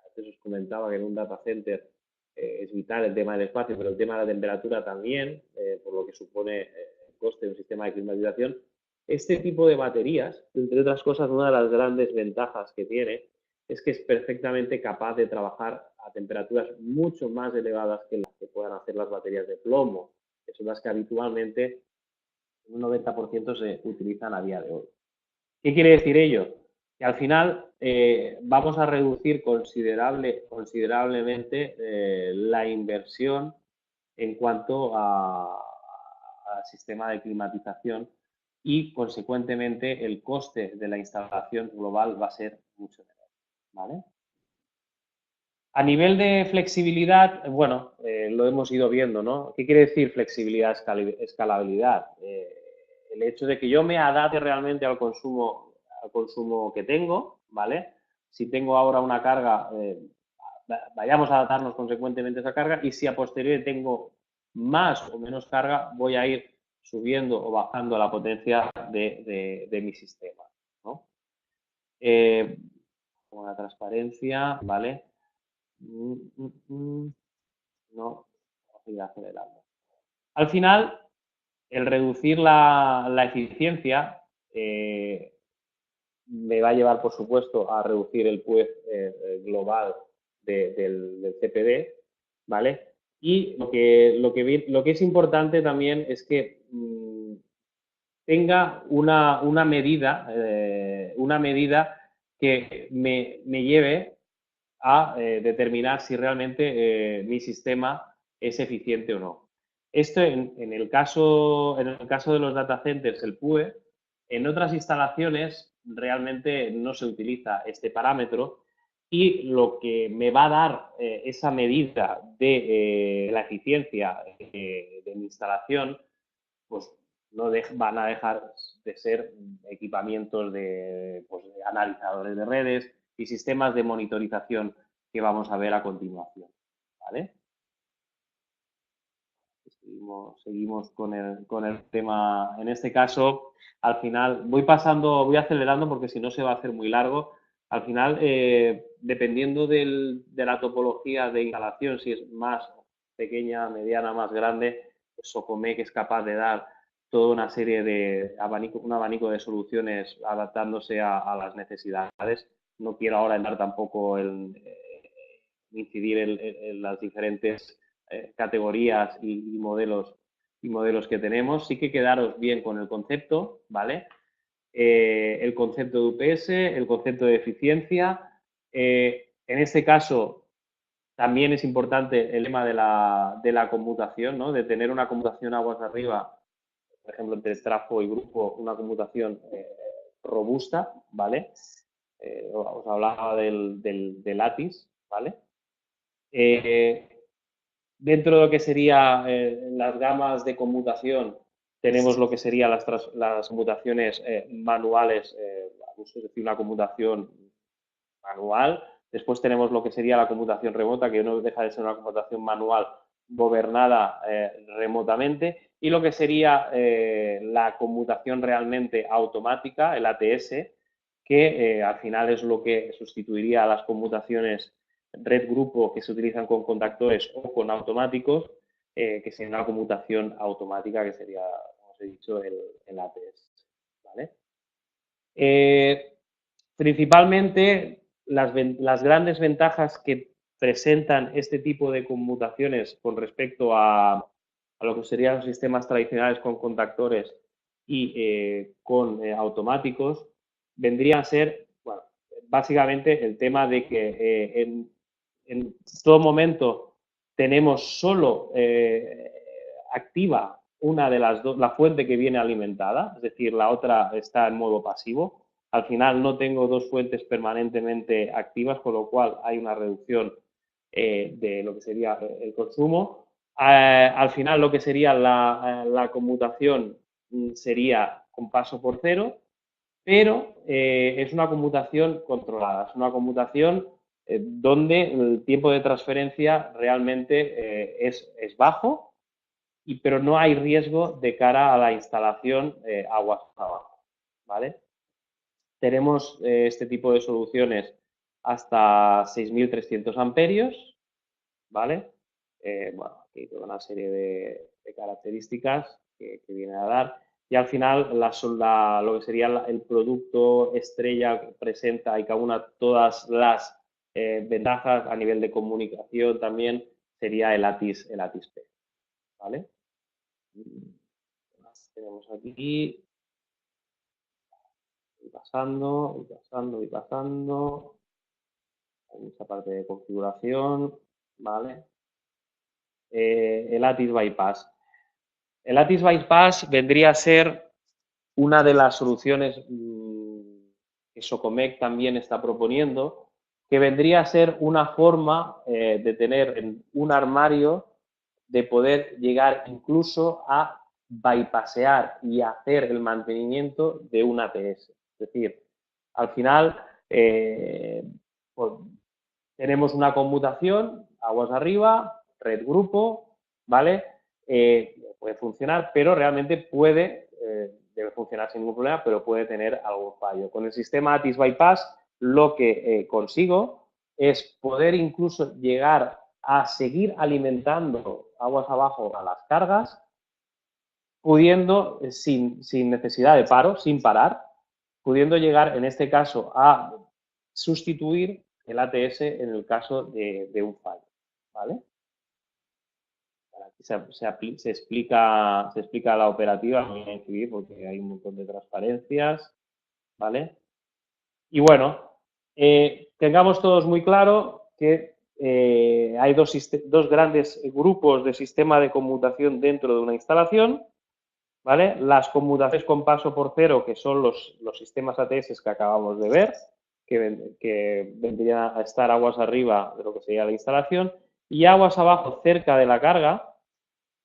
antes os comentaba que en un data center es vital el tema del espacio, pero el tema de la temperatura también, por lo que supone el coste de un sistema de climatización. Este tipo de baterías, entre otras cosas, una de las grandes ventajas que tiene es que es perfectamente capaz de trabajar a temperaturas mucho más elevadas que las que puedan hacer las baterías de plomo, que son las que habitualmente un 90% se utilizan a día de hoy. ¿Qué quiere decir ello? Que al final vamos a reducir considerablemente la inversión en cuanto al sistema de climatización y, consecuentemente, el coste de la instalación global va a ser mucho menor, ¿vale? A nivel de flexibilidad, bueno, lo hemos ido viendo, ¿no? ¿Qué quiere decir flexibilidad, escalabilidad? El hecho de que yo me adapte realmente al consumo que tengo, ¿vale? Si tengo ahora una carga, vayamos a adaptarnos consecuentemente a esa carga, y si a posteriori tengo más o menos carga, voy a ir subiendo o bajando la potencia de mi sistema, ¿no? Con la transparencia, ¿vale? No, vamos a ir acelerando. Al final, el reducir la eficiencia me va a llevar, por supuesto, a reducir el PUE global del CPD, ¿vale? Y lo que es importante también es que tenga una medida que me lleve a determinar si realmente mi sistema es eficiente o no. Esto en el caso de los data centers, el PUE, en otras instalaciones realmente no se utiliza este parámetro, y lo que me va a dar esa medida de la eficiencia de mi instalación, pues no van a dejar de ser equipamientos pues, de analizadores de redes y sistemas de monitorización que vamos a ver a continuación, ¿vale? seguimos con el tema. En este caso, al final, voy acelerando porque si no se va a hacer muy largo. Al final, dependiendo de la topología de instalación, si es más pequeña, mediana, más grande, pues Socomec es capaz de dar toda una serie de un abanico de soluciones adaptándose a las necesidades. No quiero ahora entrar tampoco incidir en las diferentes categorías y modelos que tenemos. Sí que quedaros bien con el concepto, ¿vale? El concepto de UPS, el concepto de eficiencia. En este caso, también es importante el tema de la conmutación, ¿no? De tener una conmutación aguas arriba, por ejemplo, entre trafo y grupo, una conmutación robusta, ¿vale? Os hablaba del Lattice, ¿vale? Dentro de lo que sería las gamas de conmutación, tenemos lo que serían las conmutaciones manuales, es decir, una conmutación manual. Después tenemos lo que sería la conmutación remota, que no deja de ser una conmutación manual gobernada remotamente. Y lo que sería la conmutación realmente automática, el ATS, que al final es lo que sustituiría a las conmutaciones red grupo que se utilizan con contactores o con automáticos, que sería una conmutación automática, que sería, como os he dicho, el ATS. ¿Vale? Principalmente, las grandes ventajas que presentan este tipo de conmutaciones con respecto a lo que serían los sistemas tradicionales con contactores y con automáticos, vendría a ser, bueno, básicamente el tema de que en todo momento tenemos solo activa una de las dos, la fuente que viene alimentada, es decir, la otra está en modo pasivo. Al final no tengo dos fuentes permanentemente activas, con lo cual hay una reducción de lo que sería el consumo. Al final lo que sería la conmutación sería con paso por cero, pero es una conmutación controlada, es una conmutación donde el tiempo de transferencia realmente es bajo, pero no hay riesgo de cara a la instalación aguas abajo, ¿vale? Tenemos este tipo de soluciones hasta 6.300 amperios, ¿vale? Bueno, aquí toda una serie de características que viene a dar. Y al final, lo que sería el producto estrella que presenta y que aúna todas las ventajas a nivel de comunicación también sería el ATIS P, ¿vale? ¿Qué más tenemos aquí? Voy pasando. Hay mucha parte de configuración, ¿vale? El Lattice Bypass. El Lattice Bypass vendría a ser una de las soluciones que Socomec también está proponiendo, que vendría a ser una forma de tener en un armario de poder llegar incluso a bypassear y hacer el mantenimiento de un ATS. Es decir, al final pues, tenemos una conmutación, aguas arriba, red grupo, ¿vale? Puede funcionar, pero realmente debe funcionar sin ningún problema, pero puede tener algún fallo. Con el sistema ATIS Bypass, lo que consigo es poder incluso llegar a seguir alimentando aguas abajo a las cargas, pudiendo, sin necesidad de paro, sin parar, pudiendo llegar, en este caso, a sustituir el ATS en el caso de un fallo, ¿vale? Aquí se explica la operativa, no voy a incidir porque hay un montón de transparencias, ¿vale? Y bueno, tengamos todos muy claro que hay dos grandes grupos de sistema de conmutación dentro de una instalación, ¿vale? Las conmutaciones con paso por cero, que son los sistemas ATS que acabamos de ver, que vendrían a estar aguas arriba de lo que sería la instalación, y aguas abajo, cerca de la carga,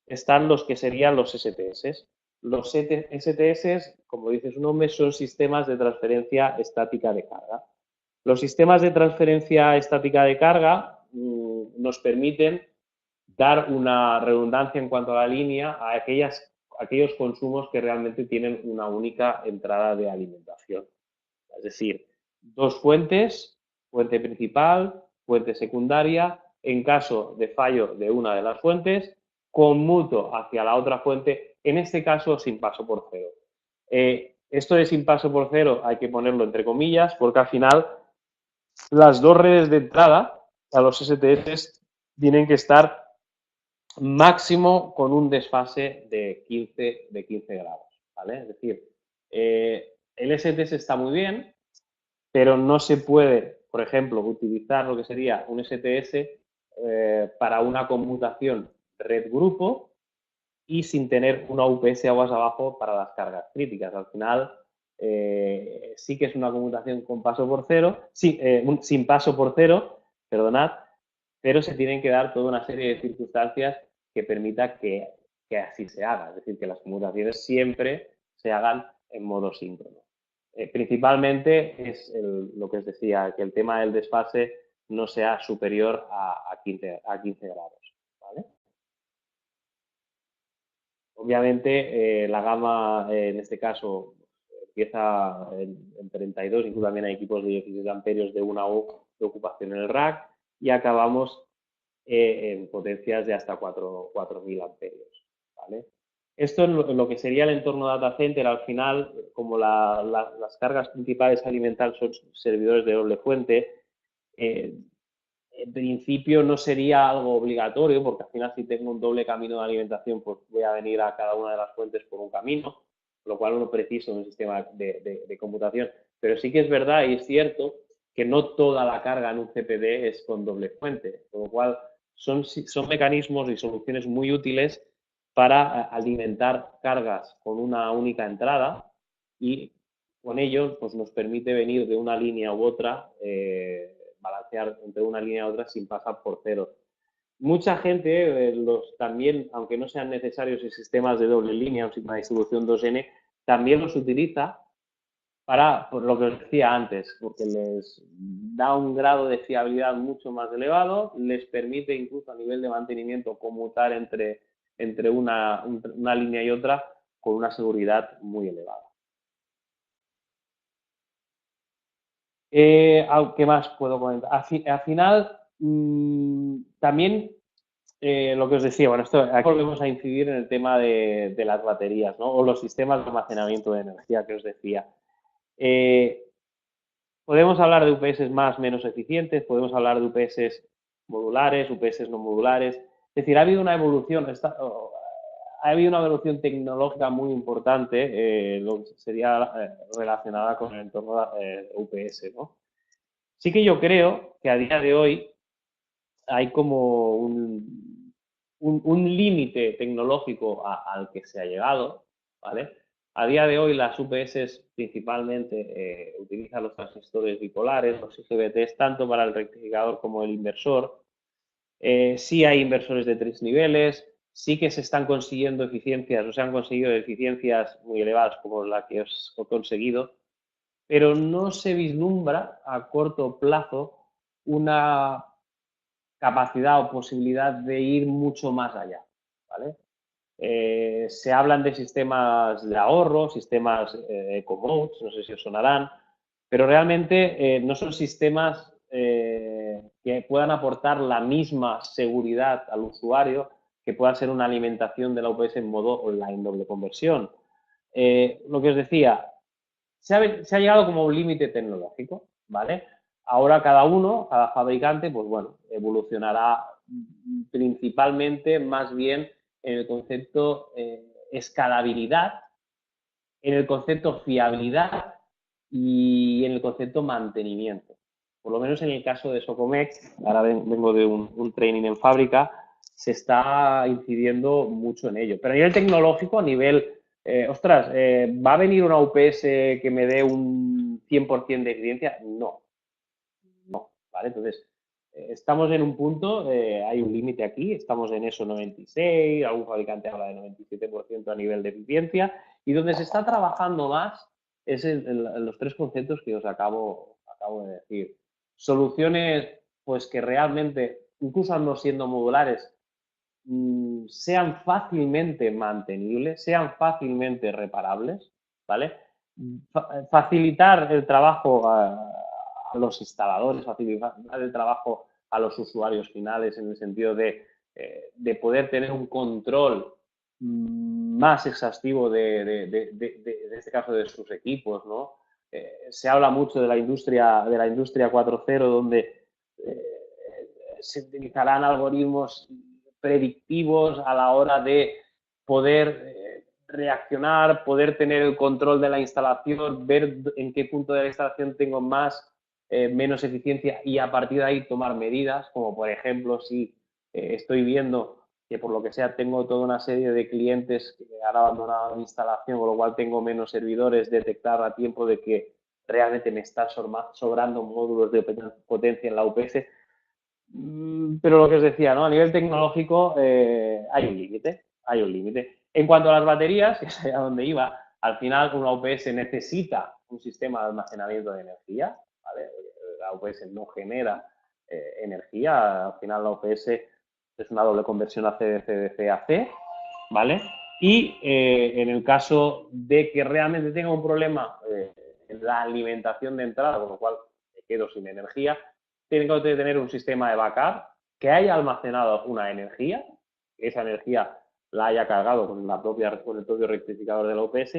están los que serían los STS. Los STS, como dice su nombre, son sistemas de transferencia estática de carga. Los sistemas de transferencia estática de carga nos permiten dar una redundancia en cuanto a la línea a aquellos consumos que realmente tienen una única entrada de alimentación. Es decir, dos fuentes, fuente principal, fuente secundaria, en caso de fallo de una de las fuentes, conmuto hacia la otra fuente, en este caso sin paso por cero. Esto de sin paso por cero hay que ponerlo entre comillas porque al final las dos redes de entrada a los STS tienen que estar máximo con un desfase de 15 grados, ¿vale? Es decir, el STS está muy bien, pero no se puede, por ejemplo, utilizar lo que sería un STS para una conmutación red-grupo y sin tener una UPS aguas abajo para las cargas críticas. Al final, sí que es una conmutación con paso por cero, sí, sin paso por cero, perdonad, pero se tienen que dar toda una serie de circunstancias que permita que así se haga. Es decir, que las conmutaciones siempre se hagan en modo síncrono. Principalmente es lo que os decía, que el tema del desfase no sea superior a 15 grados. ¿Vale? Obviamente, la gama, en este caso, empieza en 32, incluso también hay equipos de 16 amperios de 1 U de ocupación en el rack, y acabamos en potencias de hasta 4.000 amperios. ¿Vale? Esto es lo que sería el entorno data center. Al final, como las cargas principales alimentales son servidores de doble fuente, en principio no sería algo obligatorio, porque al final si tengo un doble camino de alimentación, pues voy a venir a cada una de las fuentes por un camino, lo cual no preciso un sistema de computación. Pero sí que es verdad y es cierto que no toda la carga en un CPD es con doble fuente, con lo cual son mecanismos y soluciones muy útiles para alimentar cargas con una única entrada y con ello pues nos permite venir de una línea u otra, balancear entre una línea y otra sin pasar por cero. Mucha gente, también, aunque no sean necesarios en sistemas de doble línea o sistema de distribución 2N, también los utiliza para, por lo que os decía antes, porque les da un grado de fiabilidad mucho más elevado, les permite incluso a nivel de mantenimiento conmutar entre una línea y otra con una seguridad muy elevada. ¿Qué más puedo comentar? Al final, también lo que os decía, bueno, aquí volvemos a incidir en el tema de las baterías, ¿no? O los sistemas de almacenamiento de energía que os decía. Podemos hablar de UPS más, menos eficientes, podemos hablar de UPS modulares, UPS no modulares. Es decir, ha habido una evolución, ha habido una evolución tecnológica muy importante, lo que sería relacionada con el entorno de UPS, ¿no? Sí que yo creo que a día de hoy hay como un límite tecnológico al que se ha llegado, ¿vale? A día de hoy las UPS principalmente utilizan los transistores bipolares, los IGBTs, tanto para el rectificador como el inversor. Sí hay inversores de 3 niveles, sí que se están consiguiendo eficiencias, o se han conseguido eficiencias muy elevadas como la que os he conseguido, pero no se vislumbra a corto plazo una capacidad o posibilidad de ir mucho más allá, ¿vale? Se hablan de sistemas de ahorro, sistemas eco-modes, no sé si os sonarán, pero realmente no son sistemas que puedan aportar la misma seguridad al usuario que pueda ser una alimentación de la UPS en modo online doble conversión. Lo que os decía, se ha llegado como a un límite tecnológico, ¿vale? Ahora cada fabricante, pues bueno, evolucionará principalmente más bien en el concepto escalabilidad, en el concepto fiabilidad y en el concepto mantenimiento. Por lo menos en el caso de Socomex, ahora vengo de un training en fábrica, se está incidiendo mucho en ello. Pero a nivel tecnológico, a nivel, ¿va a venir una UPS que me dé un 100% de eficiencia? No, no, ¿vale? Entonces, estamos en un punto, hay un límite aquí, estamos en ESO 96, algún fabricante habla de 97% a nivel de eficiencia, y donde se está trabajando más es en los tres conceptos que os acabo de decir. Soluciones, pues que realmente, incluso no siendo modulares, sean fácilmente mantenibles, sean fácilmente reparables, ¿vale? Facilitar el trabajo a los instaladores, facilitar el trabajo a los usuarios finales en el sentido de poder tener un control más exhaustivo en este caso de sus equipos, ¿no? Se habla mucho de la industria 4.0 donde se utilizarán algoritmos predictivos a la hora de poder reaccionar, poder tener el control de la instalación, ver en qué punto de la instalación tengo más, menos eficiencia y a partir de ahí tomar medidas, como por ejemplo si estoy viendo que por lo que sea tengo toda una serie de clientes que han abandonado mi instalación, con lo cual tengo menos servidores, detectar a tiempo de que realmente me está sobrando módulos de potencia en la UPS. Pero lo que os decía, ¿no? A nivel tecnológico hay un límite, hay un límite. En cuanto a las baterías, que es a donde iba, al final una UPS necesita un sistema de almacenamiento de energía, ¿vale? La UPS no genera energía, al final la UPS es una doble conversión AC/DC/DC, ¿vale? Y en el caso de que realmente tenga un problema en la alimentación de entrada, con lo cual me quedo sin energía, tiene que tener un sistema de backup que haya almacenado una energía, que esa energía la haya cargado con el propio rectificador de la UPS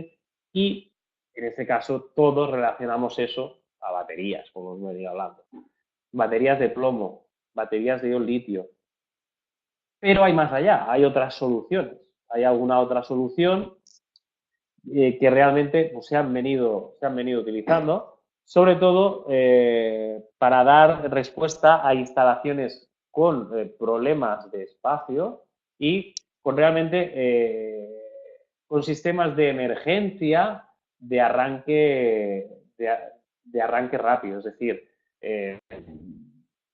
y en este caso todos relacionamos eso a baterías, como os venía hablando. Baterías de plomo, baterías de ion litio. Pero hay más allá, hay otras soluciones. Hay alguna otra solución que realmente pues, se han venido utilizando, sobre todo para dar respuesta a instalaciones con problemas de espacio y con realmente con sistemas de emergencia de arranque rápido, es decir,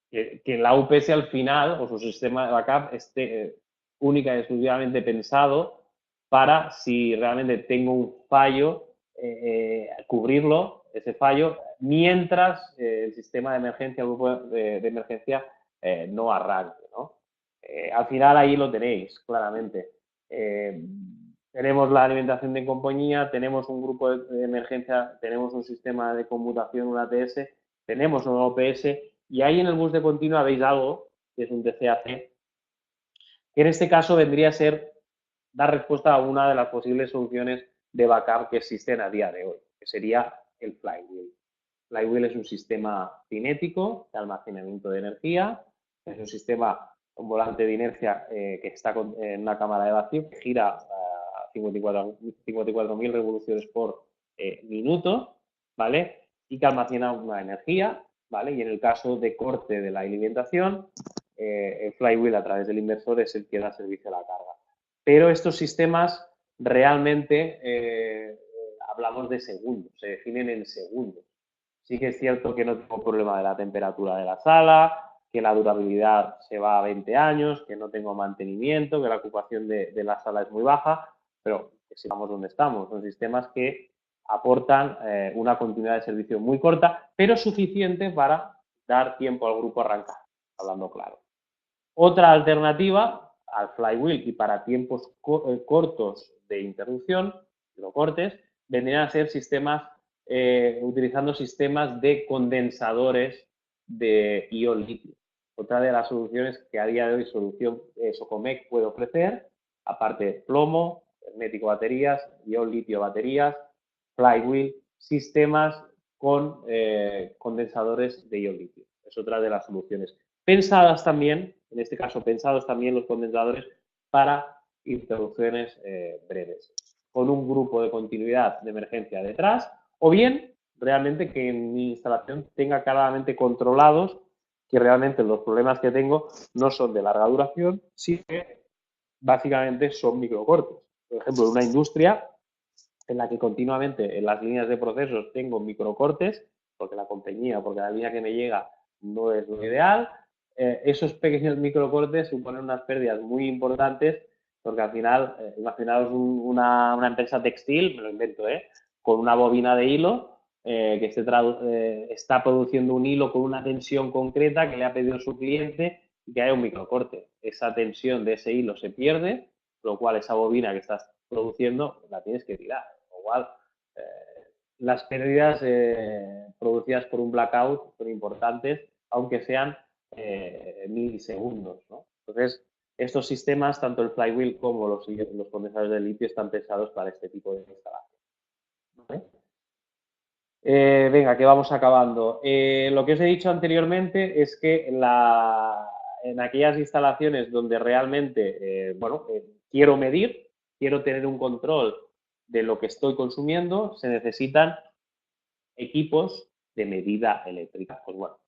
que la UPS al final o su sistema de backup esté única y exclusivamente pensado para si realmente tengo un fallo, cubrirlo, ese fallo, mientras el sistema de emergencia, el grupo de emergencia no arranque, ¿no? Al final ahí lo tenéis, claramente. Tenemos la alimentación de compañía, tenemos un grupo de emergencia, tenemos un sistema de conmutación, un ATS, tenemos un OPS y ahí en el bus de continua veis algo, que es un TCAC, que en este caso vendría a ser dar respuesta a una de las posibles soluciones de backup que existen a día de hoy, que sería el Flywheel. Flywheel es un sistema cinético de almacenamiento de energía, es un sistema, un volante de inercia que está en una cámara de vacío que gira a 54.000 revoluciones por minuto, ¿vale? Y que almacena una energía, ¿vale? Y en el caso de corte de la alimentación, el Flywheel a través del inversor es el que da servicio a la carga. Pero estos sistemas realmente hablamos de segundos, se definen en segundos. Sí que es cierto que no tengo problema de la temperatura de la sala, que la durabilidad se va a 20 años, que no tengo mantenimiento, que la ocupación de la sala es muy baja, pero que sigamos donde estamos. Son sistemas que aportan una continuidad de servicio muy corta, pero suficiente para dar tiempo al grupo a arrancar, hablando claro. Otra alternativa al Flywheel y para tiempos cortos de interrupción, no cortes, vendrían a ser sistemas utilizando sistemas de condensadores de ion litio. Otra de las soluciones que a día de hoy solución Socomec puede ofrecer, aparte de plomo, hermético baterías, ion litio baterías, Flywheel, sistemas con condensadores de ion litio. Es otra de las soluciones. Pensadas también, en este caso pensados también los condensadores para interrupciones breves, con un grupo de continuidad de emergencia detrás, o bien realmente que en mi instalación tenga claramente controlados que realmente los problemas que tengo no son de larga duración, sino que básicamente son microcortes. Por ejemplo, en una industria en la que continuamente en las líneas de procesos tengo microcortes, porque la compañía, porque la línea que me llega no es lo ideal, esos pequeños microcortes suponen unas pérdidas muy importantes, porque al final, imaginaos una empresa textil, me lo invento, con una bobina de hilo que está produciendo un hilo con una tensión concreta que le ha pedido su cliente y que haya un microcorte. Esa tensión de ese hilo se pierde, lo cual esa bobina que estás produciendo la tienes que tirar. Lo cual, eh, las pérdidas producidas por un blackout son importantes, aunque sean milisegundos, ¿no? Entonces, estos sistemas, tanto el flywheel como los condensadores de litio, están pensados para este tipo de instalación. ¿Vale? Venga, que vamos acabando. Lo que os he dicho anteriormente es que en aquellas instalaciones donde realmente, quiero medir, quiero tener un control de lo que estoy consumiendo, se necesitan equipos de medida eléctrica. Pues bueno,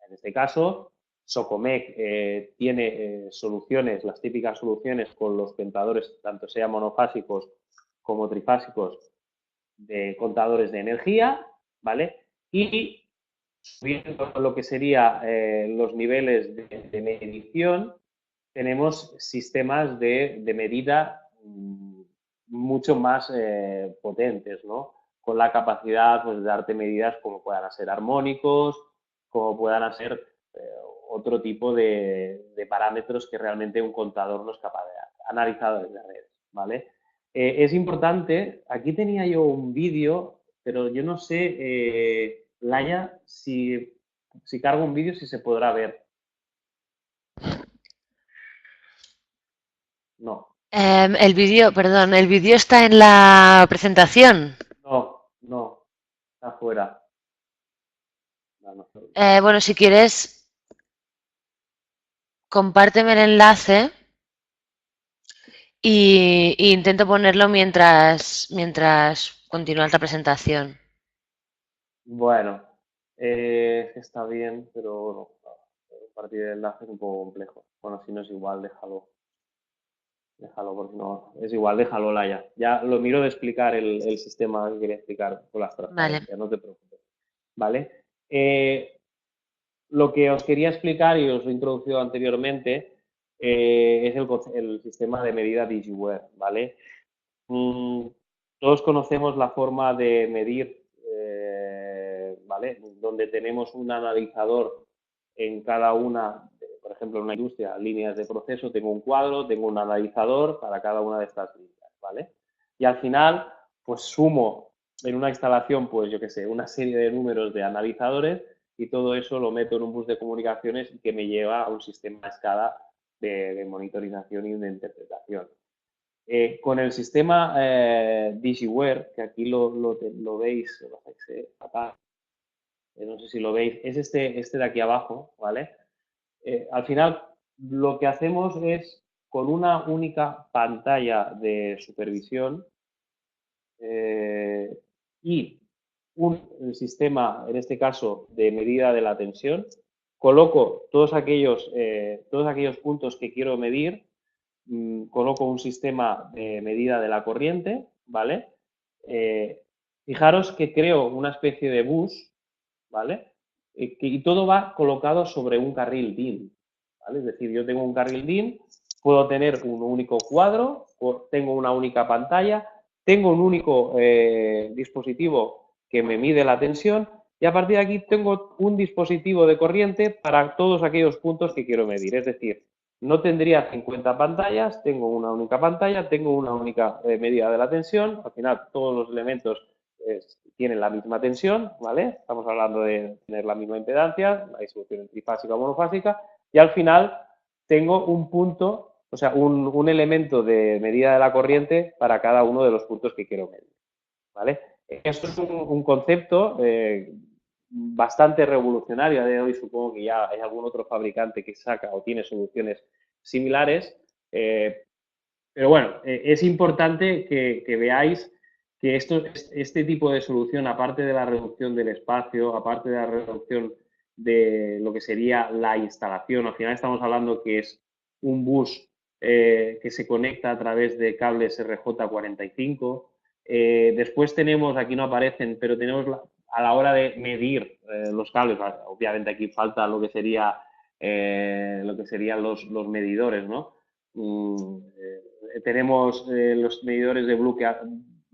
en este caso, Socomec tiene soluciones, las típicas soluciones con los contadores, tanto sean monofásicos como trifásicos, de contadores de energía, ¿vale? Y subiendo lo que sería los niveles de medición, tenemos sistemas de medida mucho más potentes, ¿no? Con la capacidad pues, de darte medidas como puedan ser armónicos, como puedan ser eh, otro tipo de parámetros que realmente un contador no es capaz de analizar desde redes, ¿vale? Es importante, aquí tenía yo un vídeo, pero yo no sé, Laia, si cargo un vídeo, si se podrá ver. No, El vídeo está en la presentación. no, está fuera. No, no. Bueno, si quieres, compárteme el enlace y intento ponerlo mientras continúa la presentación. Bueno, está bien, pero bueno, compartir el enlace es un poco complejo. Bueno, si no es igual, déjalo, porque no, es igual, déjalo, Laia. Ya lo miro de explicar el sistema que quería explicar con las Vale. transparencias, no te preocupes. ¿Vale? Lo que os quería explicar y os he introducido anteriormente es el sistema de medida DigiWare, ¿vale? Todos conocemos la forma de medir, ¿vale? Donde tenemos un analizador en cada una, por ejemplo, en una industria, líneas de proceso, tengo un cuadro, tengo un analizador para cada una de estas líneas, ¿vale? Y al final, pues sumo en una instalación, pues yo qué sé, una serie de números de analizadores y todo eso lo meto en un bus de comunicaciones que me lleva a un sistema a escala de monitorización y de interpretación. Con el sistema DigiWare, que aquí lo veis, acá, no sé si lo veis, es este de aquí abajo, ¿vale? Al final, lo que hacemos es, con una única pantalla de supervisión y un sistema, en este caso, de medida de la tensión, coloco todos aquellos puntos que quiero medir, coloco un sistema de medida de la corriente, ¿vale? Eh, Fijaros que creo una especie de bus, ¿vale? Y todo va colocado sobre un carril DIN, ¿vale? Es decir, yo tengo un carril DIN, puedo tener un único cuadro, tengo una única pantalla, tengo un único dispositivo que me mide la tensión y a partir de aquí tengo un dispositivo de corriente para todos aquellos puntos que quiero medir. Es decir, no tendría 50 pantallas, tengo una única pantalla, tengo una única medida de la tensión, al final todos los elementos tienen la misma tensión, ¿vale? Estamos hablando de tener la misma impedancia, la distribución trifásica o monofásica, y al final tengo un punto, o sea, un elemento de medida de la corriente para cada uno de los puntos que quiero medir, ¿vale? Esto es un concepto bastante revolucionario a día de hoy, supongo que ya hay algún otro fabricante que saca o tiene soluciones similares, pero bueno, es importante que veáis que este tipo de solución, aparte de la reducción del espacio, aparte de la reducción de lo que sería la instalación, al final estamos hablando que es un bus que se conecta a través de cables RJ45. Después tenemos, aquí no aparecen, pero tenemos a la hora de medir los cables, obviamente aquí falta lo que serían los medidores, ¿no? Tenemos los medidores de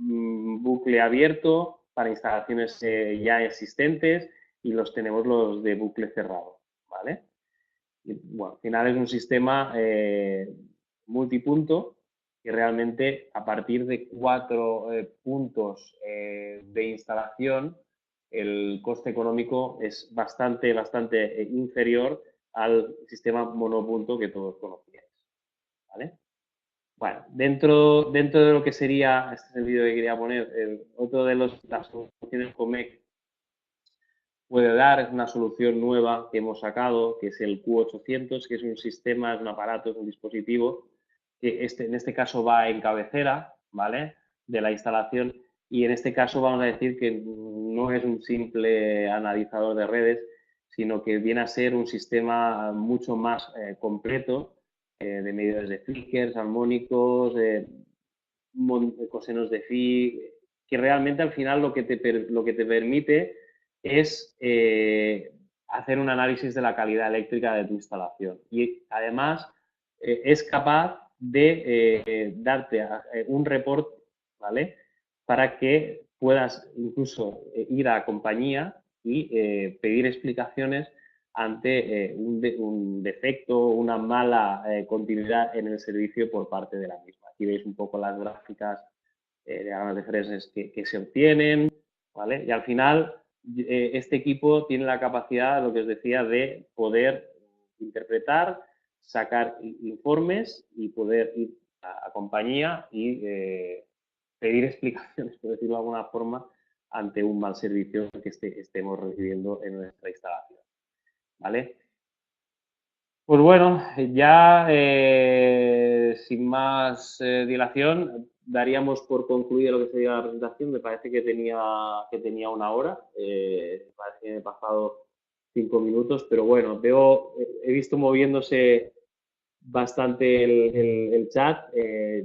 bucle abierto para instalaciones ya existentes y tenemos los de bucle cerrado, ¿vale? Y, bueno, al final es un sistema multipunto que realmente a partir de 4 puntos de instalación el coste económico es bastante inferior al sistema monopunto que todos conocíais, ¿vale? Bueno, dentro de lo que sería, este es el vídeo que quería poner, otro de las soluciones COMEC puede dar es una solución nueva que hemos sacado, que es el Q800, que es un sistema, es un aparato, es un dispositivo, que en este caso va en cabecera, ¿vale? De la instalación, y en este caso vamos a decir que no es un simple analizador de redes, sino que viene a ser un sistema mucho más completo de medidores de flickers, armónicos, cosenos de phi, que realmente al final lo que te permite es hacer un análisis de la calidad eléctrica de tu instalación. Y además es capaz de darte un report, ¿vale? Para que puedas incluso ir a la compañía y pedir explicaciones ante un defecto, una mala continuidad en el servicio por parte de la misma. Aquí veis un poco las gráficas diagramas de Fresnes que se obtienen, ¿vale? Y al final este equipo tiene la capacidad, lo que os decía, de poder interpretar, sacar informes y poder ir a compañía y pedir explicaciones, por decirlo de alguna forma, ante un mal servicio que estemos recibiendo en nuestra instalación, ¿vale? Pues bueno, ya sin más dilación, daríamos por concluida lo que sería la presentación. Me parece que tenía una hora, me parece que me he pasado 5 minutos, pero bueno, he visto moviéndose bastante el chat.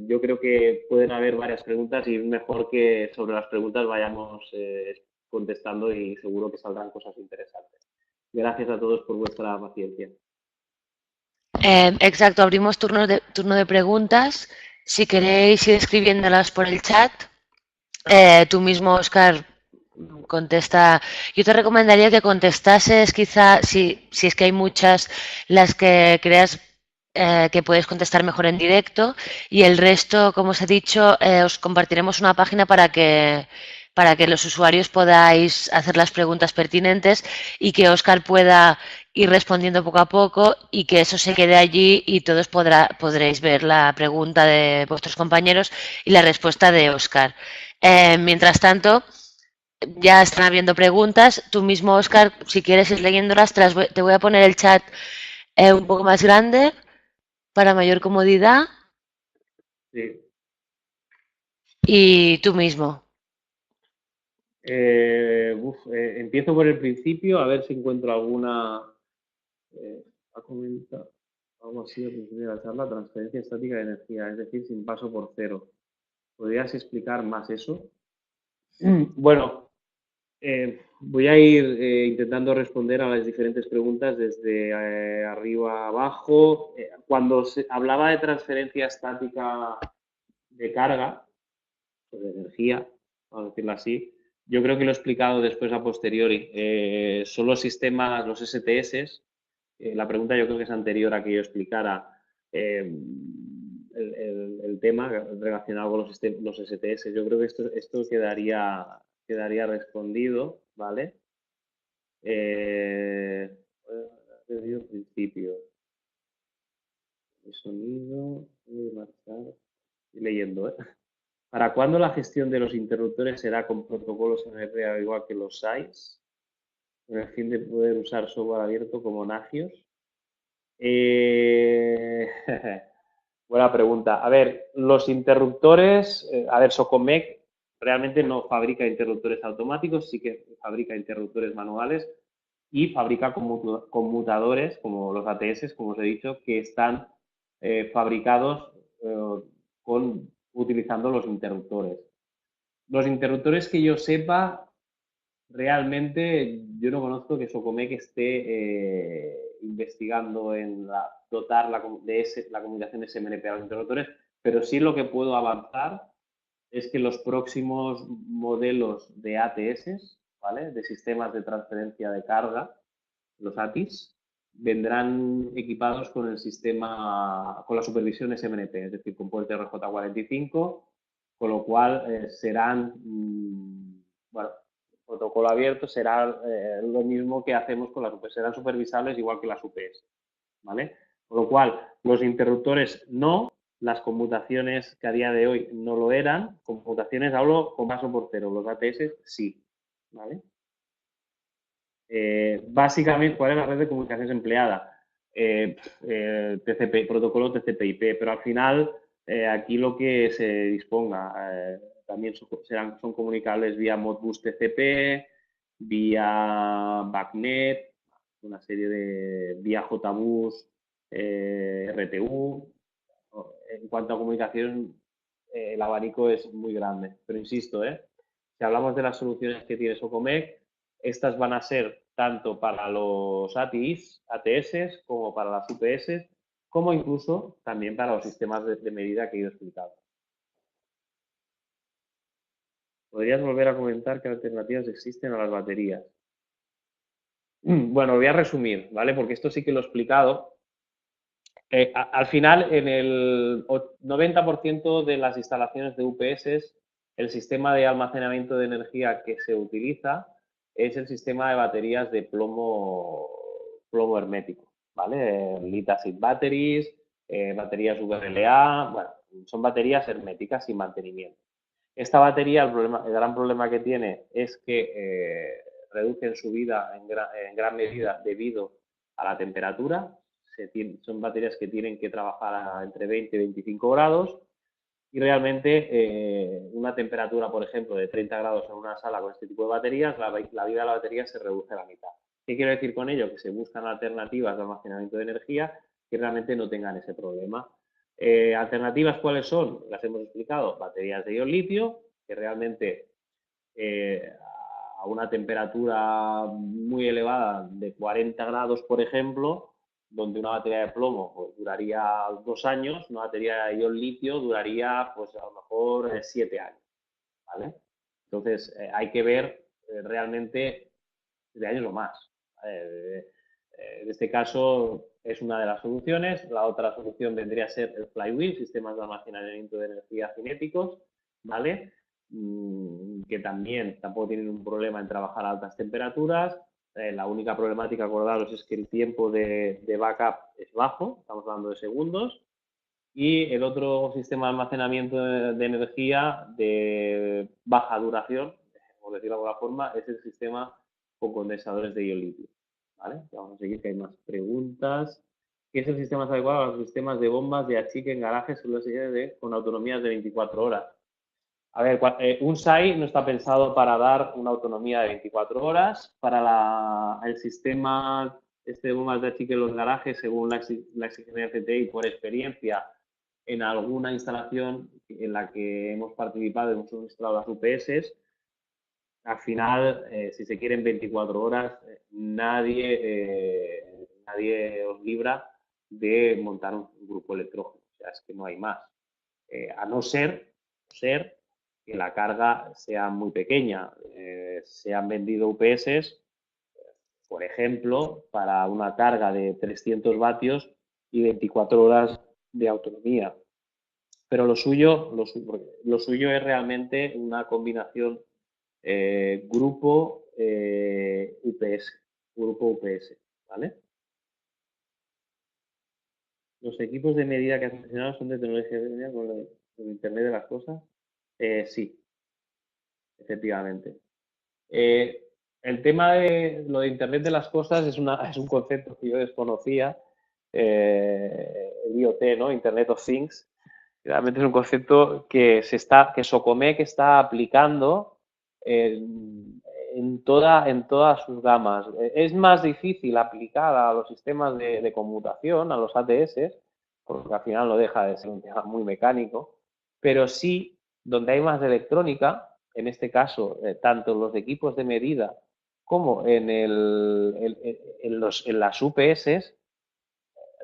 Yo creo que pueden haber varias preguntas y es mejor que sobre las preguntas vayamos contestando y seguro que saldrán cosas interesantes. Gracias a todos por vuestra paciencia. Exacto, abrimos turno de preguntas. Si queréis ir escribiéndolas por el chat, tú mismo, Oscar, contesta. Yo te recomendaría que contestases quizá, si es que hay muchas, las que creas que puedes contestar mejor en directo y el resto, como os he dicho, os compartiremos una página para que los usuarios podáis hacer las preguntas pertinentes y que Oscar pueda ir respondiendo poco a poco y que eso se quede allí y todos podréis ver la pregunta de vuestros compañeros y la respuesta de Oscar. Mientras tanto, ya están habiendo preguntas. Tú mismo, Oscar, si quieres ir leyéndolas, te voy a poner el chat un poco más grande para mayor comodidad. Sí. Y tú mismo. Empiezo por el principio, a ver si encuentro alguna. Ha comentado algo así al principio de la charla, transferencia estática de energía, es decir, sin paso por cero. ¿Podrías explicar más eso? Bueno, voy a ir intentando responder a las diferentes preguntas desde arriba a abajo. Cuando se hablaba de transferencia estática de carga, o de energía, vamos a decirlo así, yo creo que lo he explicado después a posteriori. Son los sistemas, los STS. La pregunta yo creo que es anterior a que yo explicara el tema relacionado con los STS. Yo creo que esto quedaría respondido, ¿vale? Principio. El sonido, voy a marchar. Estoy leyendo, ¿eh? ¿Para cuándo la gestión de los interruptores será con protocolos NRA igual que los SAIs? Con el fin de poder usar software abierto como Nagios. Buena pregunta. A ver, los interruptores, Socomec realmente no fabrica interruptores automáticos, sí que fabrica interruptores manuales y fabrica conmutadores como los ATS, como os he dicho, que están fabricados utilizando los interruptores. Los interruptores que yo sepa, realmente yo no conozco que Socomec esté investigando en dotar la comunicación SMNP a los interruptores, pero sí lo que puedo avanzar es que los próximos modelos de ATS, ¿vale? De sistemas de transferencia de carga, los ATIs, vendrán equipados con el sistema, con la supervisión SMNP, es decir, con puerto RJ45, con lo cual serán, bueno, protocolo abierto será lo mismo que hacemos con las UPS, serán supervisables igual que las UPS, ¿vale? Con lo cual, los interruptores no, las conmutaciones que a día de hoy no lo eran, conmutaciones hablo con paso por cero, los ATS sí, ¿vale? Básicamente, ¿cuál es la red de comunicaciones empleada? TCP, protocolo TCP/IP, pero al final aquí lo que se disponga también son comunicables vía Modbus TCP, vía BACnet, una serie de vía JBus, RTU. En cuanto a comunicación, el abanico es muy grande, pero insisto, si hablamos de las soluciones que tiene Socomec, estas van a ser tanto para los ATS como para las UPS, como incluso también para los sistemas de medida que he ido explicando. ¿Podrías volver a comentar qué alternativas existen a las baterías? Bueno, voy a resumir, ¿vale? Porque esto sí que lo he explicado. Al final, en el 90% de las instalaciones de UPS, el sistema de almacenamiento de energía que se utiliza es el sistema de baterías de plomo hermético, ¿vale? Lead acid batteries, baterías VLA, bueno, son baterías herméticas sin mantenimiento. Esta batería, el gran problema que tiene es que reducen su vida en gran medida debido a la temperatura. Son baterías que tienen que trabajar entre 20 y 25 grados y realmente una temperatura, por ejemplo, de 30 grados en una sala con este tipo de baterías, la vida de la batería se reduce a la mitad. ¿Qué quiero decir con ello? Que se buscan alternativas de almacenamiento de energía que realmente no tengan ese problema. ¿Alternativas cuáles son? Las hemos explicado. Baterías de ion litio, que realmente a una temperatura muy elevada de 40 grados, por ejemplo, donde una batería de plomo pues, duraría 2 años, una batería de ion litio duraría pues a lo mejor 7 años, ¿vale? Entonces hay que ver realmente de años o más. En este caso es una de las soluciones. La otra solución vendría a ser el flywheel, sistemas de almacenamiento de energía cinéticos, ¿vale? Que también tampoco tienen un problema en trabajar a altas temperaturas. La única problemática, acordaros, es que el tiempo de backup es bajo, estamos hablando de segundos. Y el otro sistema de almacenamiento de energía de baja duración, por decirlo de alguna forma, es el sistema con condensadores de ion litio. ¿Vale? Vamos a seguir, que hay más preguntas. ¿Qué es el sistema más adecuado a los sistemas de bombas de achique en garajes con autonomías de 24 horas? A ver, un SAI no está pensado para dar una autonomía de 24 horas. Para el sistema de bombas de achique en los garajes, según la exigencia de CTI, por experiencia, en alguna instalación en la que hemos participado y hemos instalado las UPS, al final, si se quieren 24 horas, nadie os libra de montar un grupo electrógeno. O sea, es que no hay más. A no ser que la carga sea muy pequeña. Se han vendido UPS, por ejemplo, para una carga de 300 vatios y 24 horas de autonomía. Pero lo suyo es realmente una combinación grupo UPS, ¿vale? Los equipos de medida que has mencionado son de tecnología con el Internet de las cosas. Sí, efectivamente. El tema de lo de Internet de las cosas es un concepto que yo desconocía, el IoT, ¿no? Internet of Things. Realmente es un concepto que Socomec está aplicando en todas sus gamas. Es más difícil aplicar a los sistemas de conmutación, a los ATS, porque al final no deja de ser un tema muy mecánico, pero sí donde hay más electrónica, en este caso, tanto en los equipos de medida como en las UPS,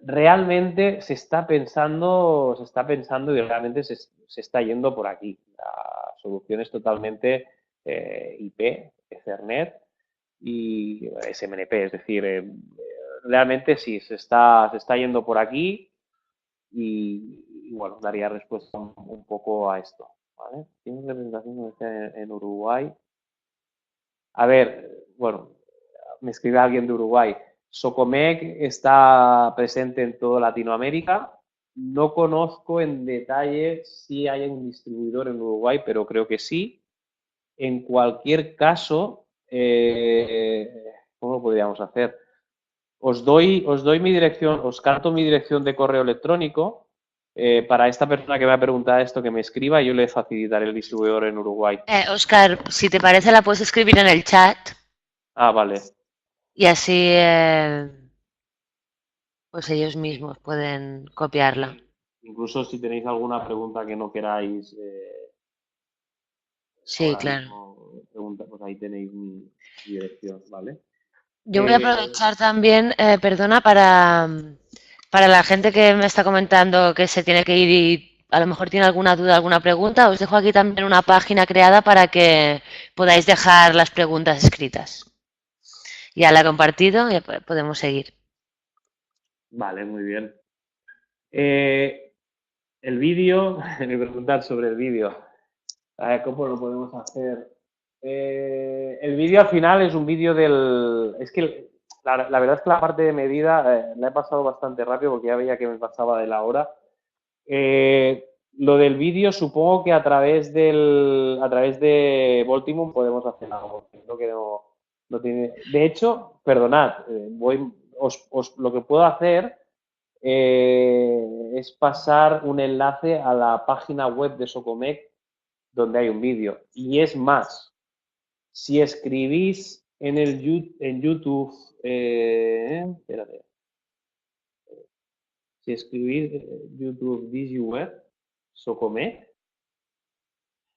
realmente se está pensando y realmente se está yendo por aquí. La solución es totalmente IP, Ethernet y SMNP, es decir, realmente sí, se está yendo por aquí y, bueno, daría respuesta un poco a esto. ¿Vale? ¿Tienes representación en Uruguay? A ver, bueno, me escribe alguien de Uruguay. Socomec está presente en toda Latinoamérica. No conozco en detalle si hay un distribuidor en Uruguay, pero creo que sí. En cualquier caso, ¿cómo lo podríamos hacer? Os doy mi dirección, os canto mi dirección de correo electrónico para esta persona que me ha preguntado esto, que me escriba y yo le facilitaré el distribuidor en Uruguay. Oscar, si te parece, la puedes escribir en el chat Ah, vale. y así pues ellos mismos pueden copiarla. Incluso si tenéis alguna pregunta que no queráis Sí, ahora claro. mismo preguntar, pues ahí tenéis mi dirección, ¿vale? Yo voy a Eh, aprovechar también, perdona, para la gente que me está comentando que se tiene que ir y a lo mejor tiene alguna duda, alguna pregunta. Os dejo aquí también una página creada para que podáis dejar las preguntas escritas. Ya la he compartido y podemos seguir. vale, muy bien. El vídeo, me preguntar sobre el vídeo. A ver, ¿cómo lo podemos hacer? El vídeo al final es un vídeo del... Es que la verdad es que la parte de medida la he pasado bastante rápido porque ya veía que me pasaba de la hora. Lo del vídeo supongo que a través de Voltimum podemos hacer algo. Creo que no tiene... De hecho, perdonad, lo que puedo hacer es pasar un enlace a la página web de Socomec donde hay un vídeo. Y es más, si escribís en YouTube, espérate, si escribís YouTube DigiWeb, Socomec,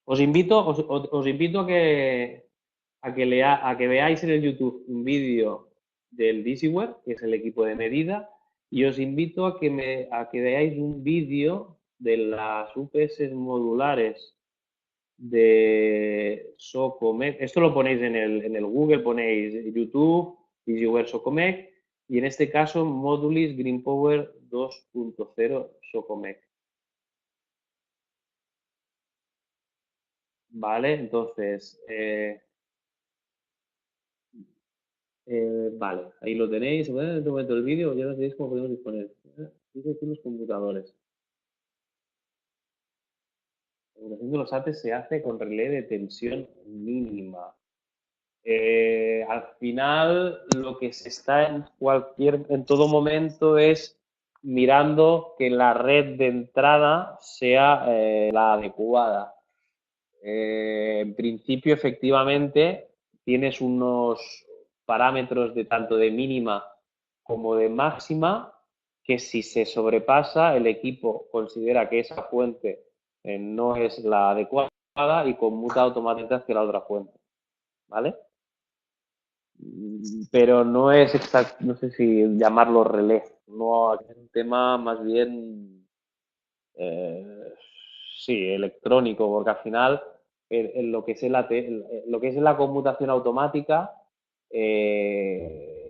os invito a que veáis en el YouTube un vídeo del DigiWeb, que es el equipo de medida, y os invito a que veáis un vídeo de las UPS modulares de Socomec. Esto lo ponéis en el Google, ponéis YouTube, DigiWare Socomec, y en este caso Modulis Green Power 2.0 Socomec. ¿Vale? Entonces, vale, ahí lo tenéis. Bueno, en este momento el vídeo, ya lo sabéis cómo podemos disponer. Aquí los computadores. La regulación de los ATES se hace con relé de tensión mínima. Al final, lo que se está en todo momento es mirando que la red de entrada sea la adecuada. En principio, efectivamente, tienes unos parámetros de tanto de mínima como de máxima que si se sobrepasa, el equipo considera que esa fuente no es la adecuada y conmuta automáticamente hacia la otra fuente. ¿Vale? Pero no es exacto, no sé si llamarlo relé. No, es un tema más bien eh, sí, electrónico, porque al final en lo que es lo que es la conmutación automática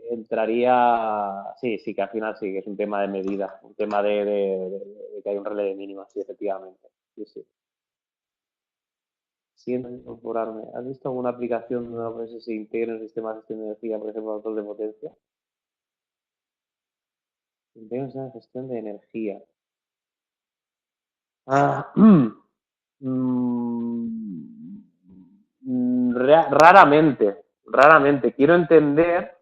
entraría, sí, sí, que al final sí, que es un tema de medida, un tema de que hay un relé de mínima, sí, efectivamente. Sí, sí. Siento incorporarme. ¿Has visto alguna aplicación donde una OS se integre en sistemas de gestión de energía, por ejemplo, control de potencia? Integre en gestión de energía. Ah, raramente, raramente. Quiero entender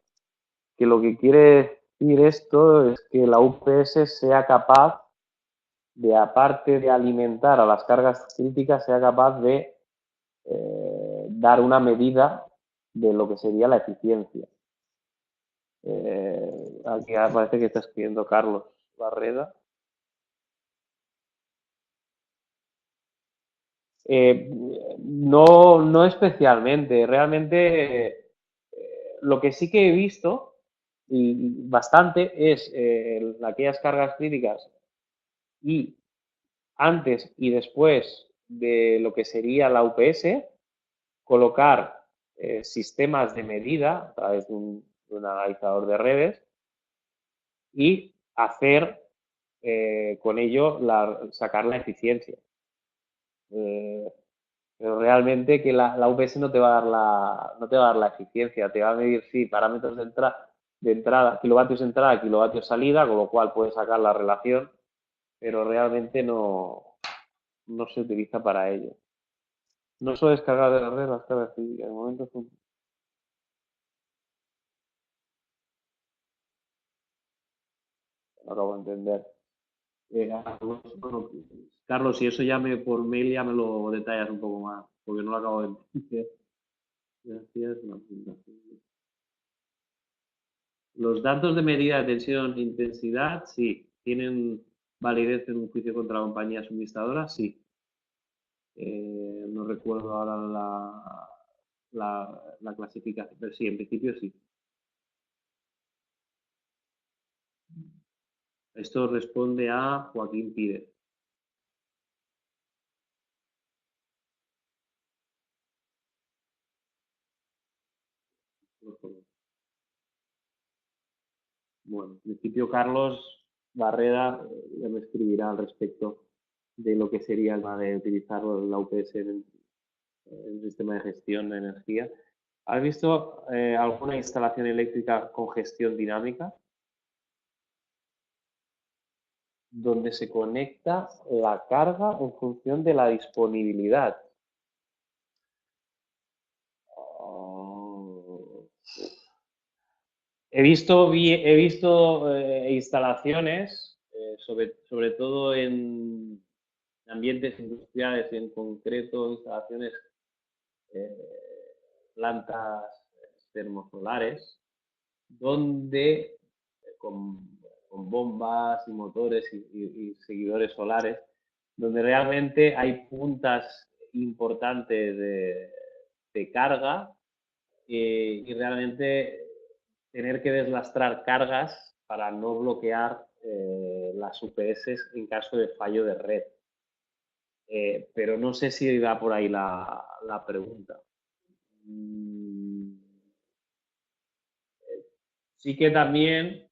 que lo que quiere decir esto es que la UPS sea capaz de, aparte de alimentar a las cargas críticas, sea capaz de dar una medida de lo que sería la eficiencia. Aquí parece que está escribiendo Carlos Barreda. Eh, no especialmente. Realmente lo que sí que he visto y bastante es aquellas cargas críticas y antes y después de lo que sería la UPS, colocar sistemas de medida a través de un analizador de redes y hacer con ello sacar la eficiencia. Eh, pero realmente que la UPS no te va a dar no te va a dar la eficiencia, te va a medir, sí, parámetros de entrada, kilovatios de entrada, kilovatios salida, con lo cual puedes sacar la relación, pero realmente no se utiliza para ello. No suelo descargar de la red las cargas físicas, de momento no acabo de entender. Bueno, Carlos, si eso ya por mail ya me lo detallas un poco más, porque no lo acabo de entender. Gracias. Los datos de medida de tensión e intensidad, sí. ¿Tienen validez en un juicio contra la compañía suministradora? Sí. No recuerdo ahora la clasificación, pero sí, en principio sí. Esto responde a Joaquín Pírez. Bueno, en principio Carlos Barrera ya me escribirá al respecto de lo que sería el tema de utilizar la UPS en el sistema de gestión de energía. ¿Has visto alguna instalación eléctrica con gestión dinámica donde se conecta la carga en función de la disponibilidad? Oh. He visto instalaciones, sobre todo en ambientes industriales y en concreto instalaciones, plantas termosolares, donde con bombas y motores y seguidores solares, donde realmente hay puntas importantes de carga y realmente tener que deslastrar cargas para no bloquear las UPS en caso de fallo de red. Pero no sé si va por ahí la pregunta. Sí que también,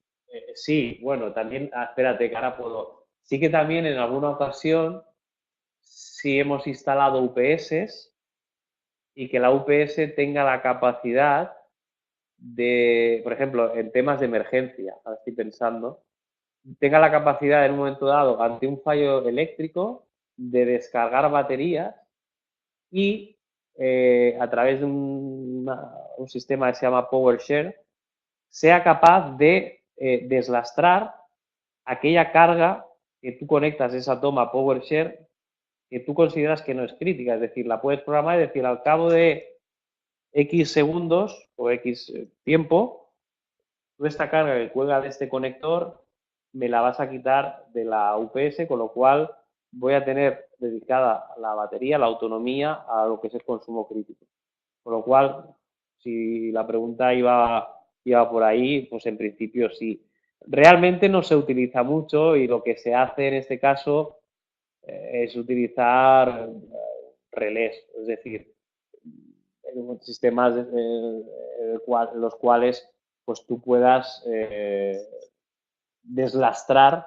sí, bueno, también, espérate, que ahora puedo. Sí que también en alguna ocasión, sí hemos instalado UPS y que la UPS tenga la capacidad de, por ejemplo, en temas de emergencia, ahora estoy pensando, tenga la capacidad en un momento dado, ante un fallo eléctrico, de descargar baterías y a través de un sistema que se llama PowerShare, sea capaz de deslastrar aquella carga que tú conectas a esa toma PowerShare que tú consideras que no es crítica. Es decir, la puedes programar y decir, al cabo de X segundos o X tiempo, tú esta carga que cuelga de este conector me la vas a quitar de la UPS, con lo cual voy a tener dedicada la batería, la autonomía, a lo que es el consumo crítico. Con lo cual, si la pregunta iba por ahí, pues en principio sí. Realmente no se utiliza mucho y lo que se hace en este caso es utilizar relés, es decir, sistemas los cuales pues tú puedas deslastrar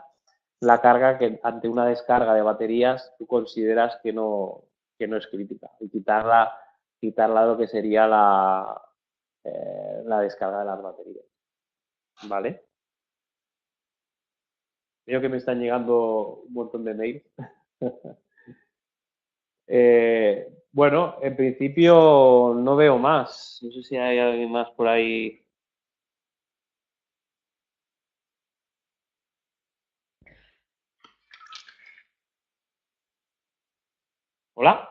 la carga que ante una descarga de baterías tú consideras que no es crítica y quitarla de lo que sería la descarga de las baterías. ¿Vale? Veo que me están llegando un montón de mails. Bueno, en principio no veo más. No sé si hay alguien más por ahí. ¿Hola?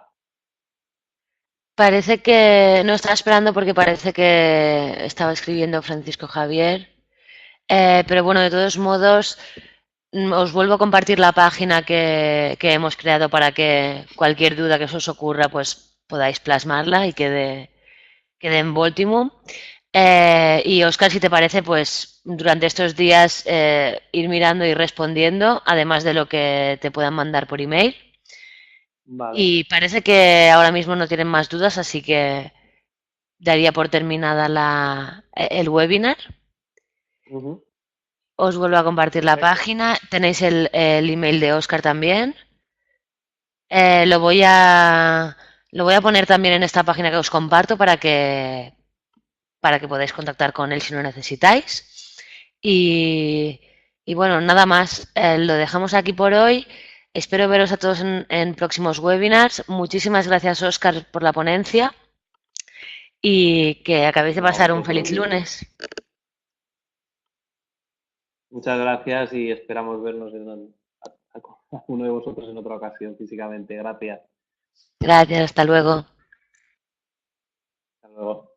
Parece que no estaba esperando porque parece que estaba escribiendo Francisco Javier. Pero bueno, de todos modos, os vuelvo a compartir la página que hemos creado para que cualquier duda que os ocurra, pues podáis plasmarla y quede en Baltimore. Y Oscar, si te parece, pues durante estos días ir mirando y respondiendo, además de lo que te puedan mandar por email. Vale. Y parece que ahora mismo no tienen más dudas, así que daría por terminada el webinar. Uh -huh. Os vuelvo a compartir la Perfecto. página. Tenéis el email de Oscar también. Lo voy a poner también en esta página que os comparto para que podáis contactar con él si lo necesitáis. Y, y bueno, nada más. Lo dejamos aquí por hoy. Espero veros a todos en próximos webinars. Muchísimas gracias, Oscar, por la ponencia y que acabéis de No, a pasar un feliz vosotros. lunes. Muchas gracias y esperamos vernos a uno de vosotros en otra ocasión físicamente. Gracias. Gracias, hasta luego. Hasta luego.